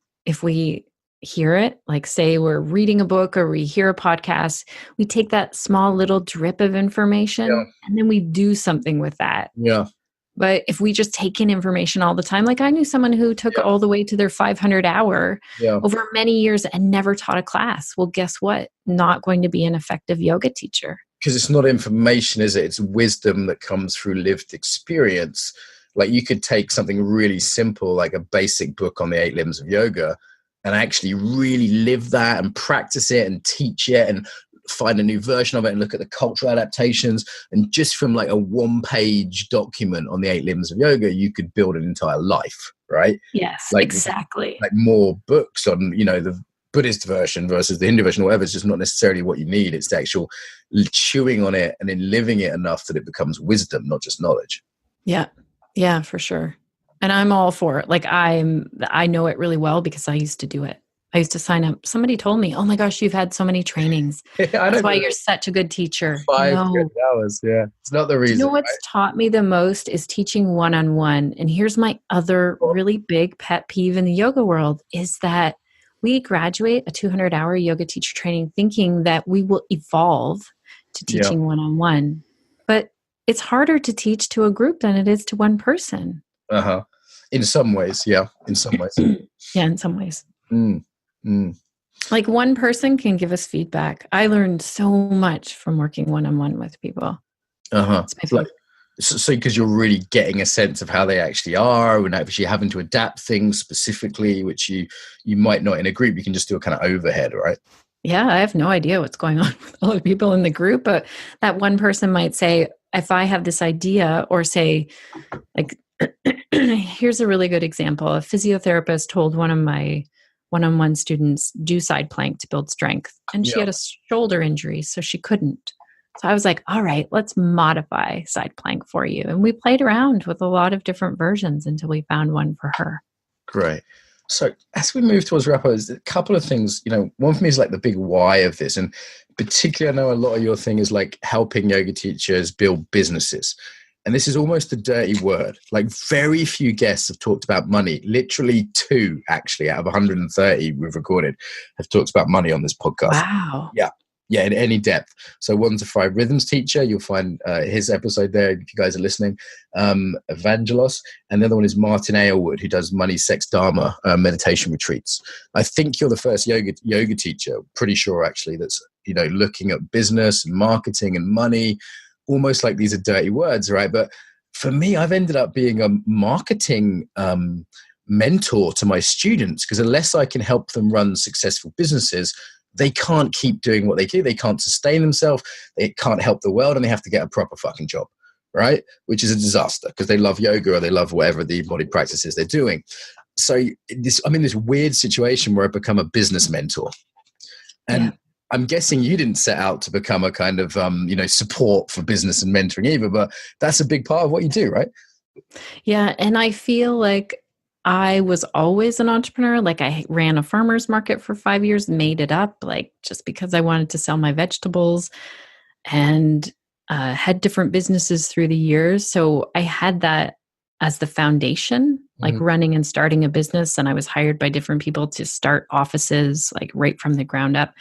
S2: hear it, like say we're reading a book or we hear a podcast, we take that small little drip of information and then we do something with that.
S3: Yeah.
S2: But if we just take in information all the time, like I knew someone who took all the way to their 500 hour over many years and never taught a class. Well, guess what? Not going to be an effective yoga teacher.
S3: Because it's not information, is it? It's wisdom that comes through lived experience. Like you could take something really simple, like a basic book on the 8 limbs of yoga, and actually really live that and practice it and teach it and find a new version of it and look at the cultural adaptations. And just from like a 1-page document on the 8 limbs of yoga, you could build an entire life, right?
S2: Yes,
S3: like,
S2: exactly.
S3: Like more books on, the Buddhist version versus the Hindu version or whatever. It's just not necessarily what you need. It's the actual chewing on it and then living it enough that it becomes wisdom, not just knowledge.
S2: Yeah. Yeah, for sure. And I'm all for it. Like I know it really well because I used to do it. I used to sign up. Somebody told me, oh my gosh, you've had so many trainings. That's why you're such a good teacher.
S3: 5 hours. Yeah. It's not the reason.
S2: You know what's taught me the most is teaching one-on-one. And here's my other really big pet peeve in the yoga world is that we graduate a 200-hour yoga teacher training thinking that we will evolve to teaching one-on-one. But it's harder to teach to a group than it is to one person.
S3: In some ways, yeah. In some ways.
S2: Yeah, in some ways. Like one person can give us feedback. I learned so much from working one-on-one with people.
S3: So because you're really getting a sense of how they actually are and actually having to adapt things specifically, which you might not in a group. You can just do a kind of overhead, right?
S2: Yeah, I have no idea what's going on with all the people in the group, but that one person might say, if I have this idea, or say, like, here's a really good example. A physiotherapist told one of my one-on-one students, do side plank to build strength. And she had a shoulder injury, so she couldn't. So I was like, all right, let's modify side plank for you. And we played around with a lot of different versions until we found one for her.
S3: Great. So as we move towards wrap up, there's a couple of things, one for me is like the big why of this. And particularly, I know a lot of your thing is like helping yoga teachers build businesses. And this is almost a dirty word. Like very few guests have talked about money. Literally 2, actually, out of 130 we've recorded have talked about money on this podcast.
S2: Wow.
S3: Yeah, in any depth. So 1 to 5 Rhythms teacher, you'll find his episode there if you guys are listening. Evangelos, and the other one is Martin Aylward, who does Money, Sex, Dharma meditation retreats. I think you're the first yoga teacher, pretty sure actually, that's looking at business and marketing and money, almost like these are dirty words, right? But for me, I've ended up being a marketing mentor to my students, because unless I can help them run successful businesses, they can't keep doing what they do. They can't sustain themselves. They can't help the world, and they have to get a proper fucking job, right? Which is a disaster because they love yoga or they love whatever the body practices they're doing. So I'm in this weird situation where I become a business mentor. And I'm guessing you didn't set out to become a kind of, support for business and mentoring either, but that's a big part of what you do, right?
S2: Yeah. And I feel like I was always an entrepreneur. Like I ran a farmer's market for 5 years, made it up, like just because I wanted to sell my vegetables, and had different businesses through the years. So I had that as the foundation, like running and starting a business. And I was hired by different people to start offices, like right from the ground up.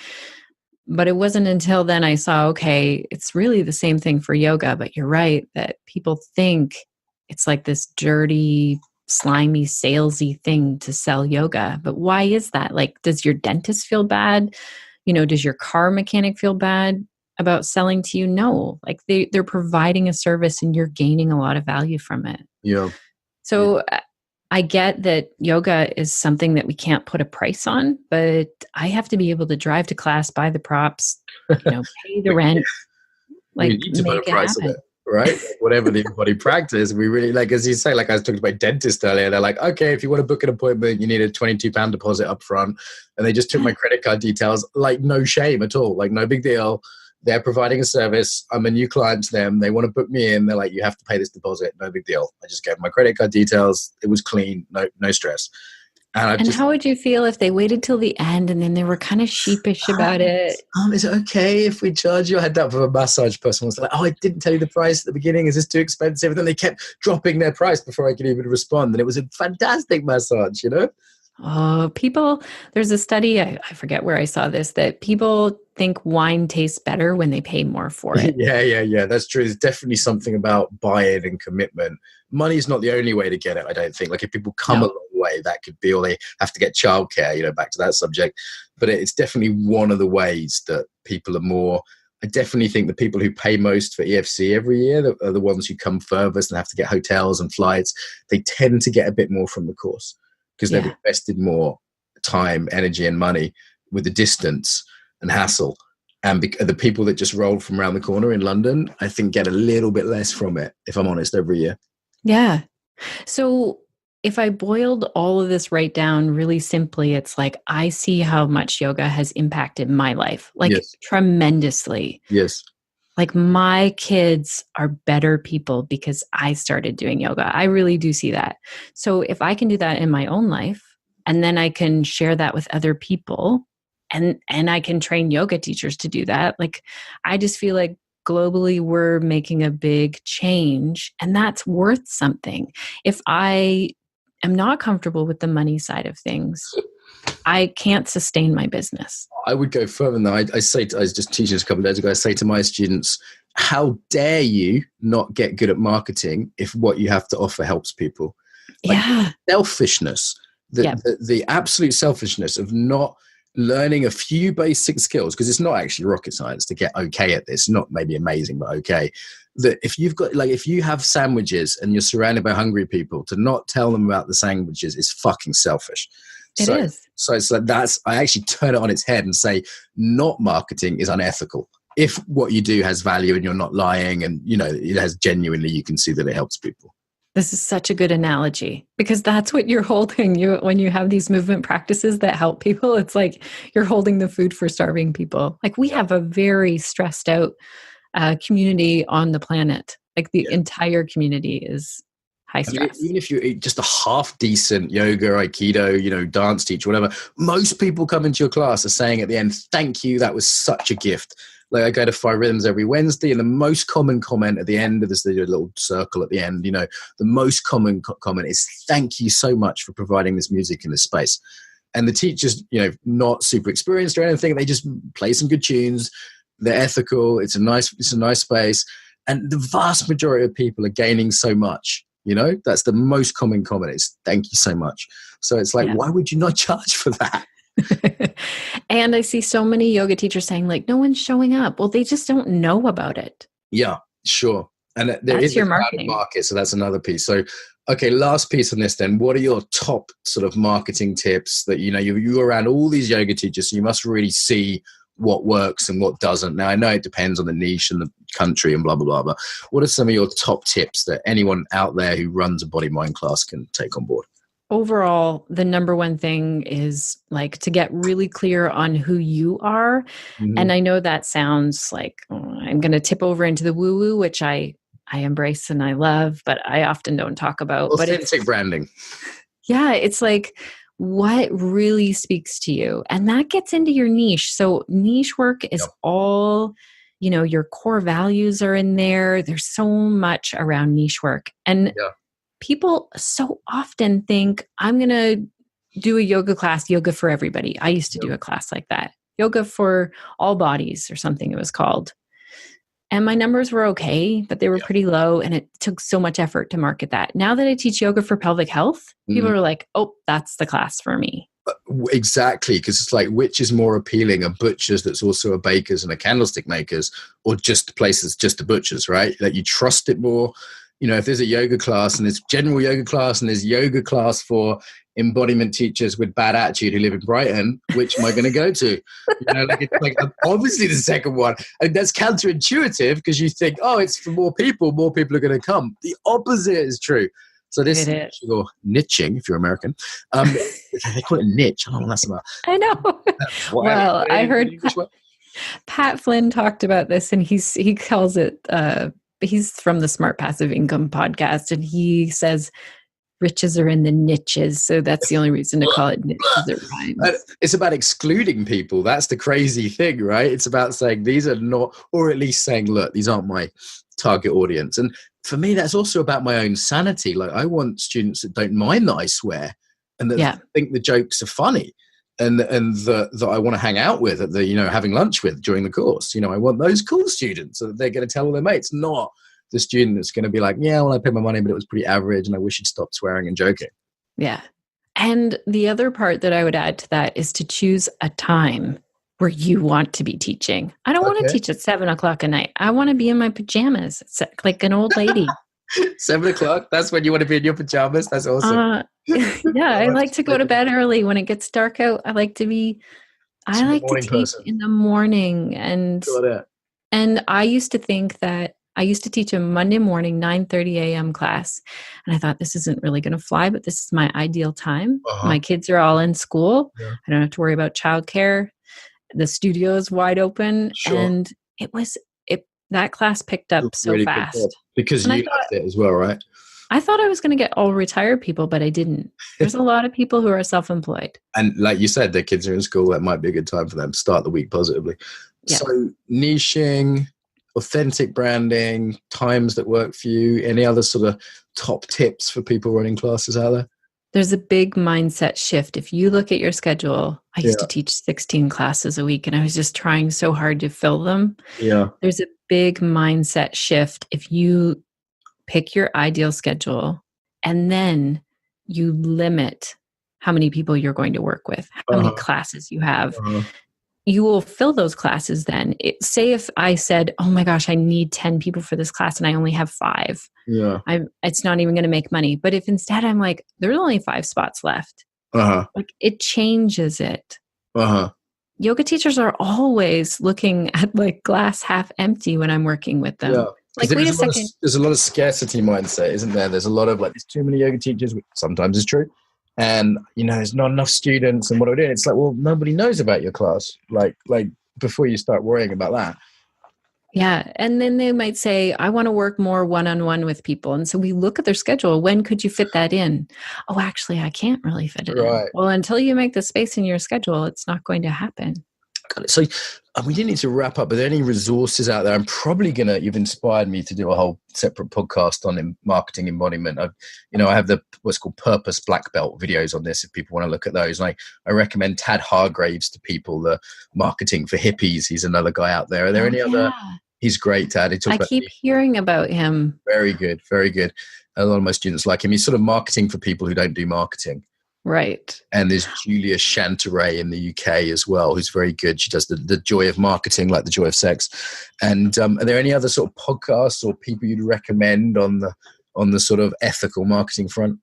S2: But it wasn't until then I saw, okay, it's really the same thing for yoga, but you're right that people think it's like this dirty slimy, salesy thing to sell yoga. But why is that? Like, does your dentist feel bad? Does your car mechanic feel bad about selling to you? No, like they're providing a service and you're gaining a lot of value from it.
S3: Yeah.
S2: So I get that yoga is something that we can't put a price on, but I have to be able to drive to class, buy the props, pay the rent,
S3: We
S2: like
S3: need to put a
S2: make it
S3: price on
S2: happen.
S3: it, right? Like, whatever the body practice, we really, like, as you say, like I was talking about dentist earlier, they're like, okay, if you want to book an appointment, you need a £22 deposit up front. And they just took my credit card details, like no shame at all, like no big deal. They're providing a service. I'm a new client to them. They want to book me in. They're like, you have to pay this deposit. No big deal. I just gave my credit card details. It was clean. No stress.
S2: And how would you feel if they waited till the end and then they were kind of sheepish about it?
S3: Is it okay if we charge you? I had that for a massage person. Was like, oh, I didn't tell you the price at the beginning. Is this too expensive? And then they kept dropping their price before I could even respond. And it was a fantastic massage,
S2: Oh, there's a study, I forget where I saw this, that people think wine tastes better when they pay more for it.
S3: Yeah. That's true. There's definitely something about buy-in and commitment. Money's not the only way to get it, I don't think. Like if people come a long way, that could be, or they have to get childcare, back to that subject. But it's definitely one of the ways that people are more. I definitely think the people who pay most for EFC every year are the ones who come furthest and have to get hotels and flights. They tend to get a bit more from the course because they've invested more time, energy, and money with the distance and hassle. And the people that just rolled from around the corner in London, I think, get a little bit less from it, if I'm honest, every year.
S2: Yeah. So if I boiled all of this right down really simply, it's like I see how much yoga has impacted my life, like tremendously.
S3: Yes.
S2: Like my kids are better people because I started doing yoga. I really do see that. So if I can do that in my own life, and then I can share that with other people, and I can train yoga teachers to do that, like I just feel like globally we're making a big change, and that's worth something. If I am not comfortable with the money side of things, I can't sustain my business.
S3: I would go further than that. I was just teaching this a couple of days ago. I say to my students, how dare you not get good at marketing if what you have to offer helps people? Like selfishness, the absolute selfishness of not learning a few basic skills, because it's not actually rocket science to get okay at this, not maybe amazing, but okay. That if you have sandwiches and you're surrounded by hungry people, to not tell them about the sandwiches is fucking selfish.
S2: It is.
S3: So it's like I actually turn it on its head and say, not marketing is unethical. If what you do has value and you're not lying and, it has genuinely, you can see that it helps people.
S2: This is such a good analogy because that's what you're holding. When you have these movement practices that help people, it's like you're holding the food for starving people. Like we have a very stressed out community on the planet. Like the entire community is high stress.
S3: Even if you're just a half decent yoga, aikido, dance teacher, whatever, most people come into your class are saying at the end, thank you, that was such a gift. Like I go to 5 Rhythms every Wednesday, and the most common comment at the end of this, the little circle at the end, the most common comment is, thank you so much for providing this music in this space. And the teachers, not super experienced or anything, they just play some good tunes. They're ethical. It's a nice space. And the vast majority of people are gaining so much. That's the most common comment is, thank you so much. So it's like, why would you not charge for that?
S2: And I see so many yoga teachers saying like, no one's showing up. Well, they just don't know about it.
S3: Yeah, sure. And there is a crowded market. So that's another piece. So, okay, last piece on this then. What are your top sort of marketing tips that, you're around all these yoga teachers, so you must really see what works and what doesn't. Now, I know it depends on the niche and the country and blah, blah, blah, but what are some of your top tips that anyone out there who runs a body mind class can take on board?
S2: Overall, the number one thing is like to get really clear on who you are. Mm-hmm. And I know that sounds like I'm going to tip over into the woo-woo, which I embrace and I love, but I often don't talk about.
S3: Authentic branding.
S2: Yeah, it's like what really speaks to you. And that gets into your niche. So niche work is all, your core values are in there. There's so much around niche work. And people so often think, I'm going to do a yoga class, yoga for everybody. I used to do a class like that. Yoga for all bodies or something it was called. And my numbers were okay, but they were pretty low, and it took so much effort to market that. Now that I teach yoga for pelvic health, people are like, oh, that's the class for me.
S3: Exactly, because it's like, which is more appealing, a butcher's that's also a baker's and a candlestick maker's, or just places, just a butcher's, right? That you trust it more. You know, if there's a yoga class and there's general yoga class and there's yoga class for embodiment teachers with bad attitude who live in Brighton, which am I going to go to? You know, like, it's like obviously the second one. And that's counterintuitive because you think, oh, it's for more people are going to come. The opposite is true. So this is your niching, if you're American. They call it niche. I don't know what that's about.
S2: I know. Well, I heard Pat Flynn talked about this, and he calls it, he's from the Smart Passive Income podcast, and he says riches are in the niches. So that's the only reason to call it niches. It rhymes.
S3: It's about excluding people. That's the crazy thing, right? It's about saying these are not, or at least saying, look, these aren't my target audience. And for me, that's also about my own sanity. Like, I want students that don't mind that I swear and that think the jokes are funny and that I want to hang out with at the, you know, having lunch with during the course. You know, I want those cool students so that they're going to tell all their mates, not the student that's going to be like, yeah, well, I paid my money, but it was pretty average and I wish you'd stop swearing and joking.
S2: Yeah. And the other part that I would add to that is to choose a time where you want to be teaching. I don't want to teach at 7:00 at night. I want to be in my pajamas. It's like an old lady.
S3: 7:00? That's when you want to be in your pajamas? That's awesome.
S2: Yeah, I like to go to bed early when it gets dark out. I like to teach in the morning. And I used to think that I used to teach a Monday morning, 9:30 a.m. class. And I thought, this isn't really going to fly, but this is my ideal time. My kids are all in school. Yeah. I don't have to worry about childcare. The studio is wide open. Sure. And that class picked up so really fast.
S3: Because you loved it as well, right?
S2: I thought I was going to get all retired people, but I didn't. There's a lot of people who are self-employed.
S3: And like you said, their kids are in school. That might be a good time for them to start the week positively. Yeah. So niching, authentic branding, times that work for you. Any other sort of top tips for people running classes out there?
S2: There's a big mindset shift. If you look at your schedule, I used to teach 16 classes a week and I was just trying so hard to fill them. Yeah. There's a big mindset shift. If you pick your ideal schedule and then you limit how many people you're going to work with, how many classes you have, you will fill those classes then. Say if I said, oh my gosh, I need 10 people for this class and I only have 5. Yeah. It's not even going to make money. But if instead I'm like, there's only 5 spots left, like it changes it. Yoga teachers are always looking at like glass half empty when I'm working with them. Yeah. Like, wait a second.
S3: There's a lot of scarcity mindset, isn't there? There's a lot of like, there's too many yoga teachers, which sometimes is true. And, you know, there's not enough students and what are we doing? It's like, well, nobody knows about your class. Like before you start worrying about that.
S2: Yeah. And then they might say, I want to work more one-on-one with people. And so we look at their schedule. When could you fit that in? Oh, actually, I can't really fit it in. Well, until you make the space in your schedule, it's not going to happen.
S3: Got it. So we do need to wrap up. Are there any resources out there? I'm probably you've inspired me to do a whole separate podcast on marketing embodiment. I have what's called purpose black belt videos on this if people want to look at those. And I recommend Tad Hargraves to people, the marketing for hippies. He's another guy out there. Are there any other? He's great, Tad.
S2: I keep hearing about him.
S3: Very good. Very good. A lot of my students like him. He's sort of marketing for people who don't do marketing.
S2: Right.
S3: And there's Julia Chanteray in the UK as well, who's very good. She does the joy of marketing, like the joy of sex. And are there any other sort of podcasts or people you'd recommend on the sort of ethical marketing front?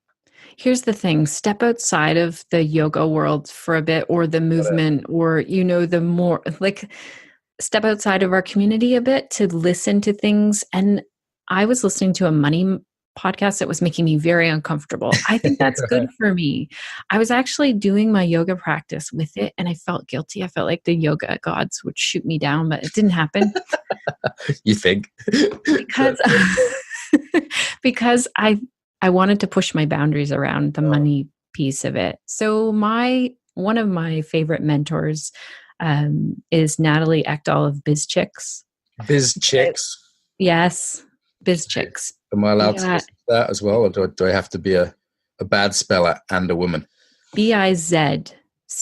S2: Here's the thing. Step outside of the yoga world for a bit, or the movement, or, the more like step outside of our community a bit to listen to things. And I was listening to a money podcast that was making me very uncomfortable. I think that's good for me. I was actually doing my yoga practice with it and I felt guilty. I felt like the yoga gods would shoot me down, but it didn't happen.
S3: You think?
S2: Because I wanted to push my boundaries around the money piece of it. So one of my favorite mentors is Natalie Ekdahl of Biz Chix.
S3: Biz Chix?
S2: Yes. Biz Chix.
S3: Am I allowed to listen to that as well? Or do I have to be a bad speller and a woman?
S2: BIZ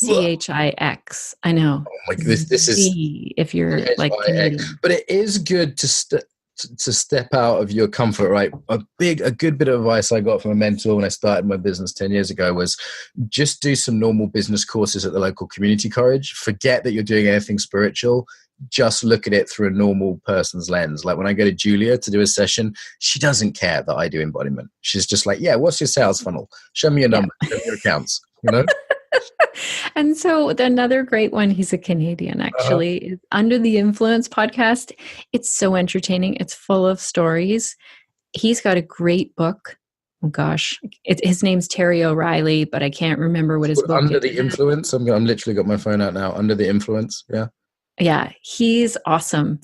S2: Chix. I know.
S3: Oh my, this is
S2: if you're like Canadian.
S3: But it is good to step out of your comfort, right? A good bit of advice I got from a mentor when I started my business 10 years ago was just do some normal business courses at the local community college. Forget that you're doing anything spiritual. Just look at it through a normal person's lens. Like when I go to Julia to do a session, she doesn't care that I do embodiment. She's just like, yeah, what's your sales funnel? Show me your numbers, show me your accounts, you know?
S2: And so another great one, he's a Canadian actually, is Under the Influence podcast. It's so entertaining. It's full of stories. He's got a great book. Oh gosh, his name's Terry O'Reilly, but I can't remember what his book is.
S3: Under the Influence. I'm literally got my phone out now. Under the Influence. Yeah.
S2: Yeah, he's awesome.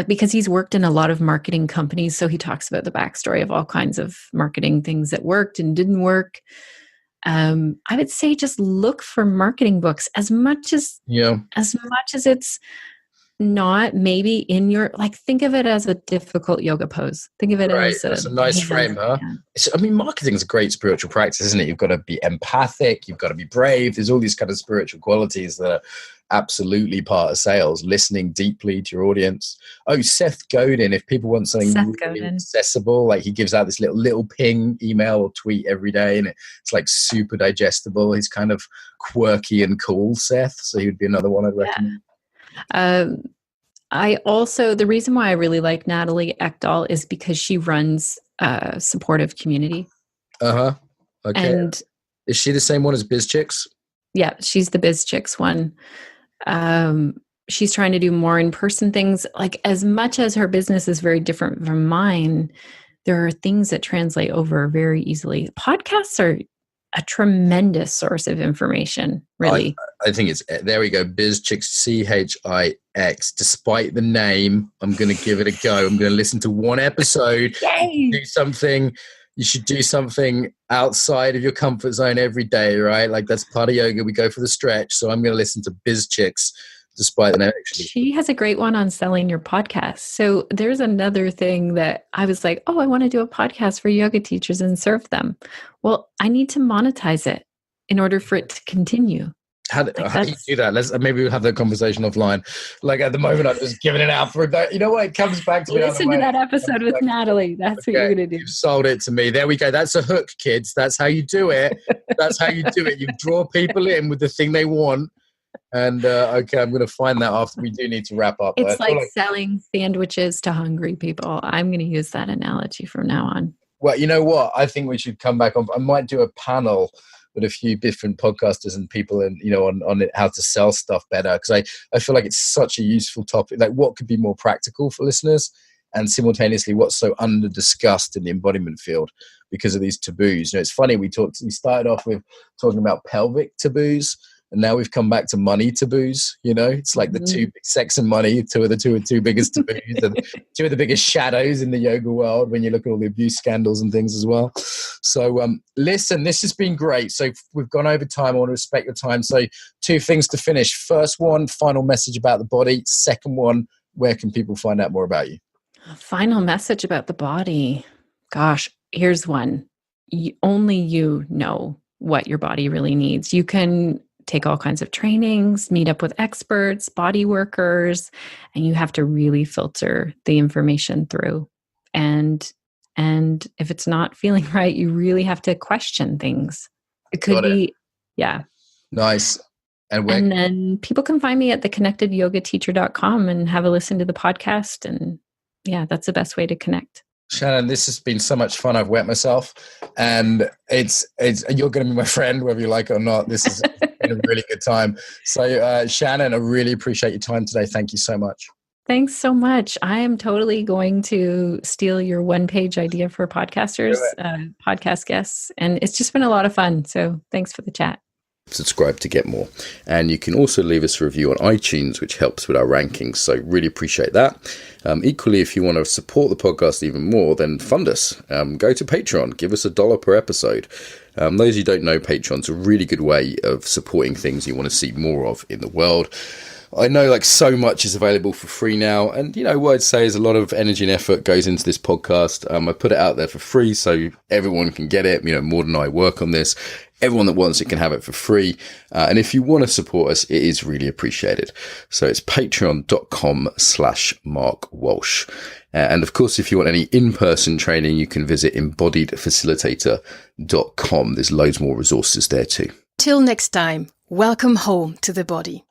S2: Because he's worked in a lot of marketing companies, so he talks about the backstory of all kinds of marketing things that worked and didn't work. I would say just look for marketing books as much as it's not maybe in your, like, think of it as a difficult yoga pose. Think of it as
S3: a nice frame, huh? I mean, marketing is a great spiritual practice, isn't it? You've got to be empathic. You've got to be brave. There's all these kind of spiritual qualities that are absolutely part of sales, listening deeply to your audience. Oh, Seth Godin, if people want something really accessible, like he gives out this little ping email or tweet every day, and it's like super digestible. He's kind of quirky and cool, Seth. So he would be another one I'd recommend.
S2: The reason why I really like Natalie Ekdahl is because she runs a supportive community.
S3: Okay.
S2: And
S3: is she the same one as Biz Chix?
S2: Yeah, she's the Biz Chix one. She's trying to do more in-person things. Like, as much as her business is very different from mine, there are things that translate over very easily. Podcasts are a tremendous source of information, really.
S3: I think it's, there we go, Biz Chix, Chix. Despite the name, I'm going to give it a go. I'm going to listen to one episode.
S2: Yay!
S3: You should do something outside of your comfort zone every day, right? Like, that's part of yoga. We go for the stretch. So I'm going to listen to Biz Chix, despite the name.
S2: She has a great one on selling your podcast. So there's another thing that I was like, oh, I want to do a podcast for yoga teachers and serve them. Well, I need to monetize it in order for it to continue.
S3: How do you do that? Maybe we'll have that conversation offline. Like, at the moment, I'm just giving it out for that. You know what? It comes back to me.
S2: Listen to that episode with Natalie. That's what you're going to do.
S3: You've sold it to me. There we go. That's a hook, kids. That's how you do it. That's how you do it. You draw people in with the thing they want. And okay, I'm going to find that after. We do need to wrap up.
S2: It's like selling sandwiches to hungry people. I'm going to use that analogy from now on.
S3: Well, you know what? I think we should come back on. I might do a panel with a few different podcasters and people, and on how to sell stuff better, because I feel like it's such a useful topic. Like, what could be more practical for listeners, and simultaneously what's so under discussed in the embodiment field because of these taboos. It's funny, we started off with talking about pelvic taboos, and now we've come back to money taboos. It's like the two, sex and money, two of the biggest taboos, and two of the biggest shadows in the yoga world when you look at all the abuse scandals and things as well. So listen, this has been great. So we've gone over time. I want to respect your time. So 2 things to finish. First one, final message about the body. Second one, where can people find out more about you?
S2: Final message about the body. Gosh, here's one. Only you know what your body really needs. You can take all kinds of trainings, meet up with experts, body workers, and you have to really filter the information through. And if it's not feeling right, you really have to question things. It could be, yeah.
S3: Nice.
S2: And then people can find me at theconnectedyogateacher.com and have a listen to the podcast. And yeah, that's the best way to connect.
S3: Shannon, this has been so much fun. I've wet myself, and it's you're going to be my friend, whether you like it or not. This has been a really good time. So Shannon, I really appreciate your time today. Thank you so much.
S2: Thanks so much. I am totally going to steal your 1-page idea for podcasters, podcast guests. And it's just been a lot of fun. So thanks for the chat.
S1: Subscribe to get more. And you can also leave us a review on iTunes, which helps with our rankings. So really appreciate that. Equally, if you want to support the podcast even more, then fund us. Go to Patreon. Give us $1 per episode. Those who don't know, Patreon's a really good way of supporting things you want to see more of in the world. I know like so much is available for free now. And, you know, what I'd say is a lot of energy and effort goes into this podcast. I put it out there for free so everyone can get it. You know, Maud and I work on this. Everyone that wants it can have it for free. And if you want to support us, it is really appreciated. So it's patreon.com/Mark Walsh. And of course, if you want any in-person training, you can visit embodiedfacilitator.com. There's loads more resources there too.
S4: Till next time, welcome home to the body.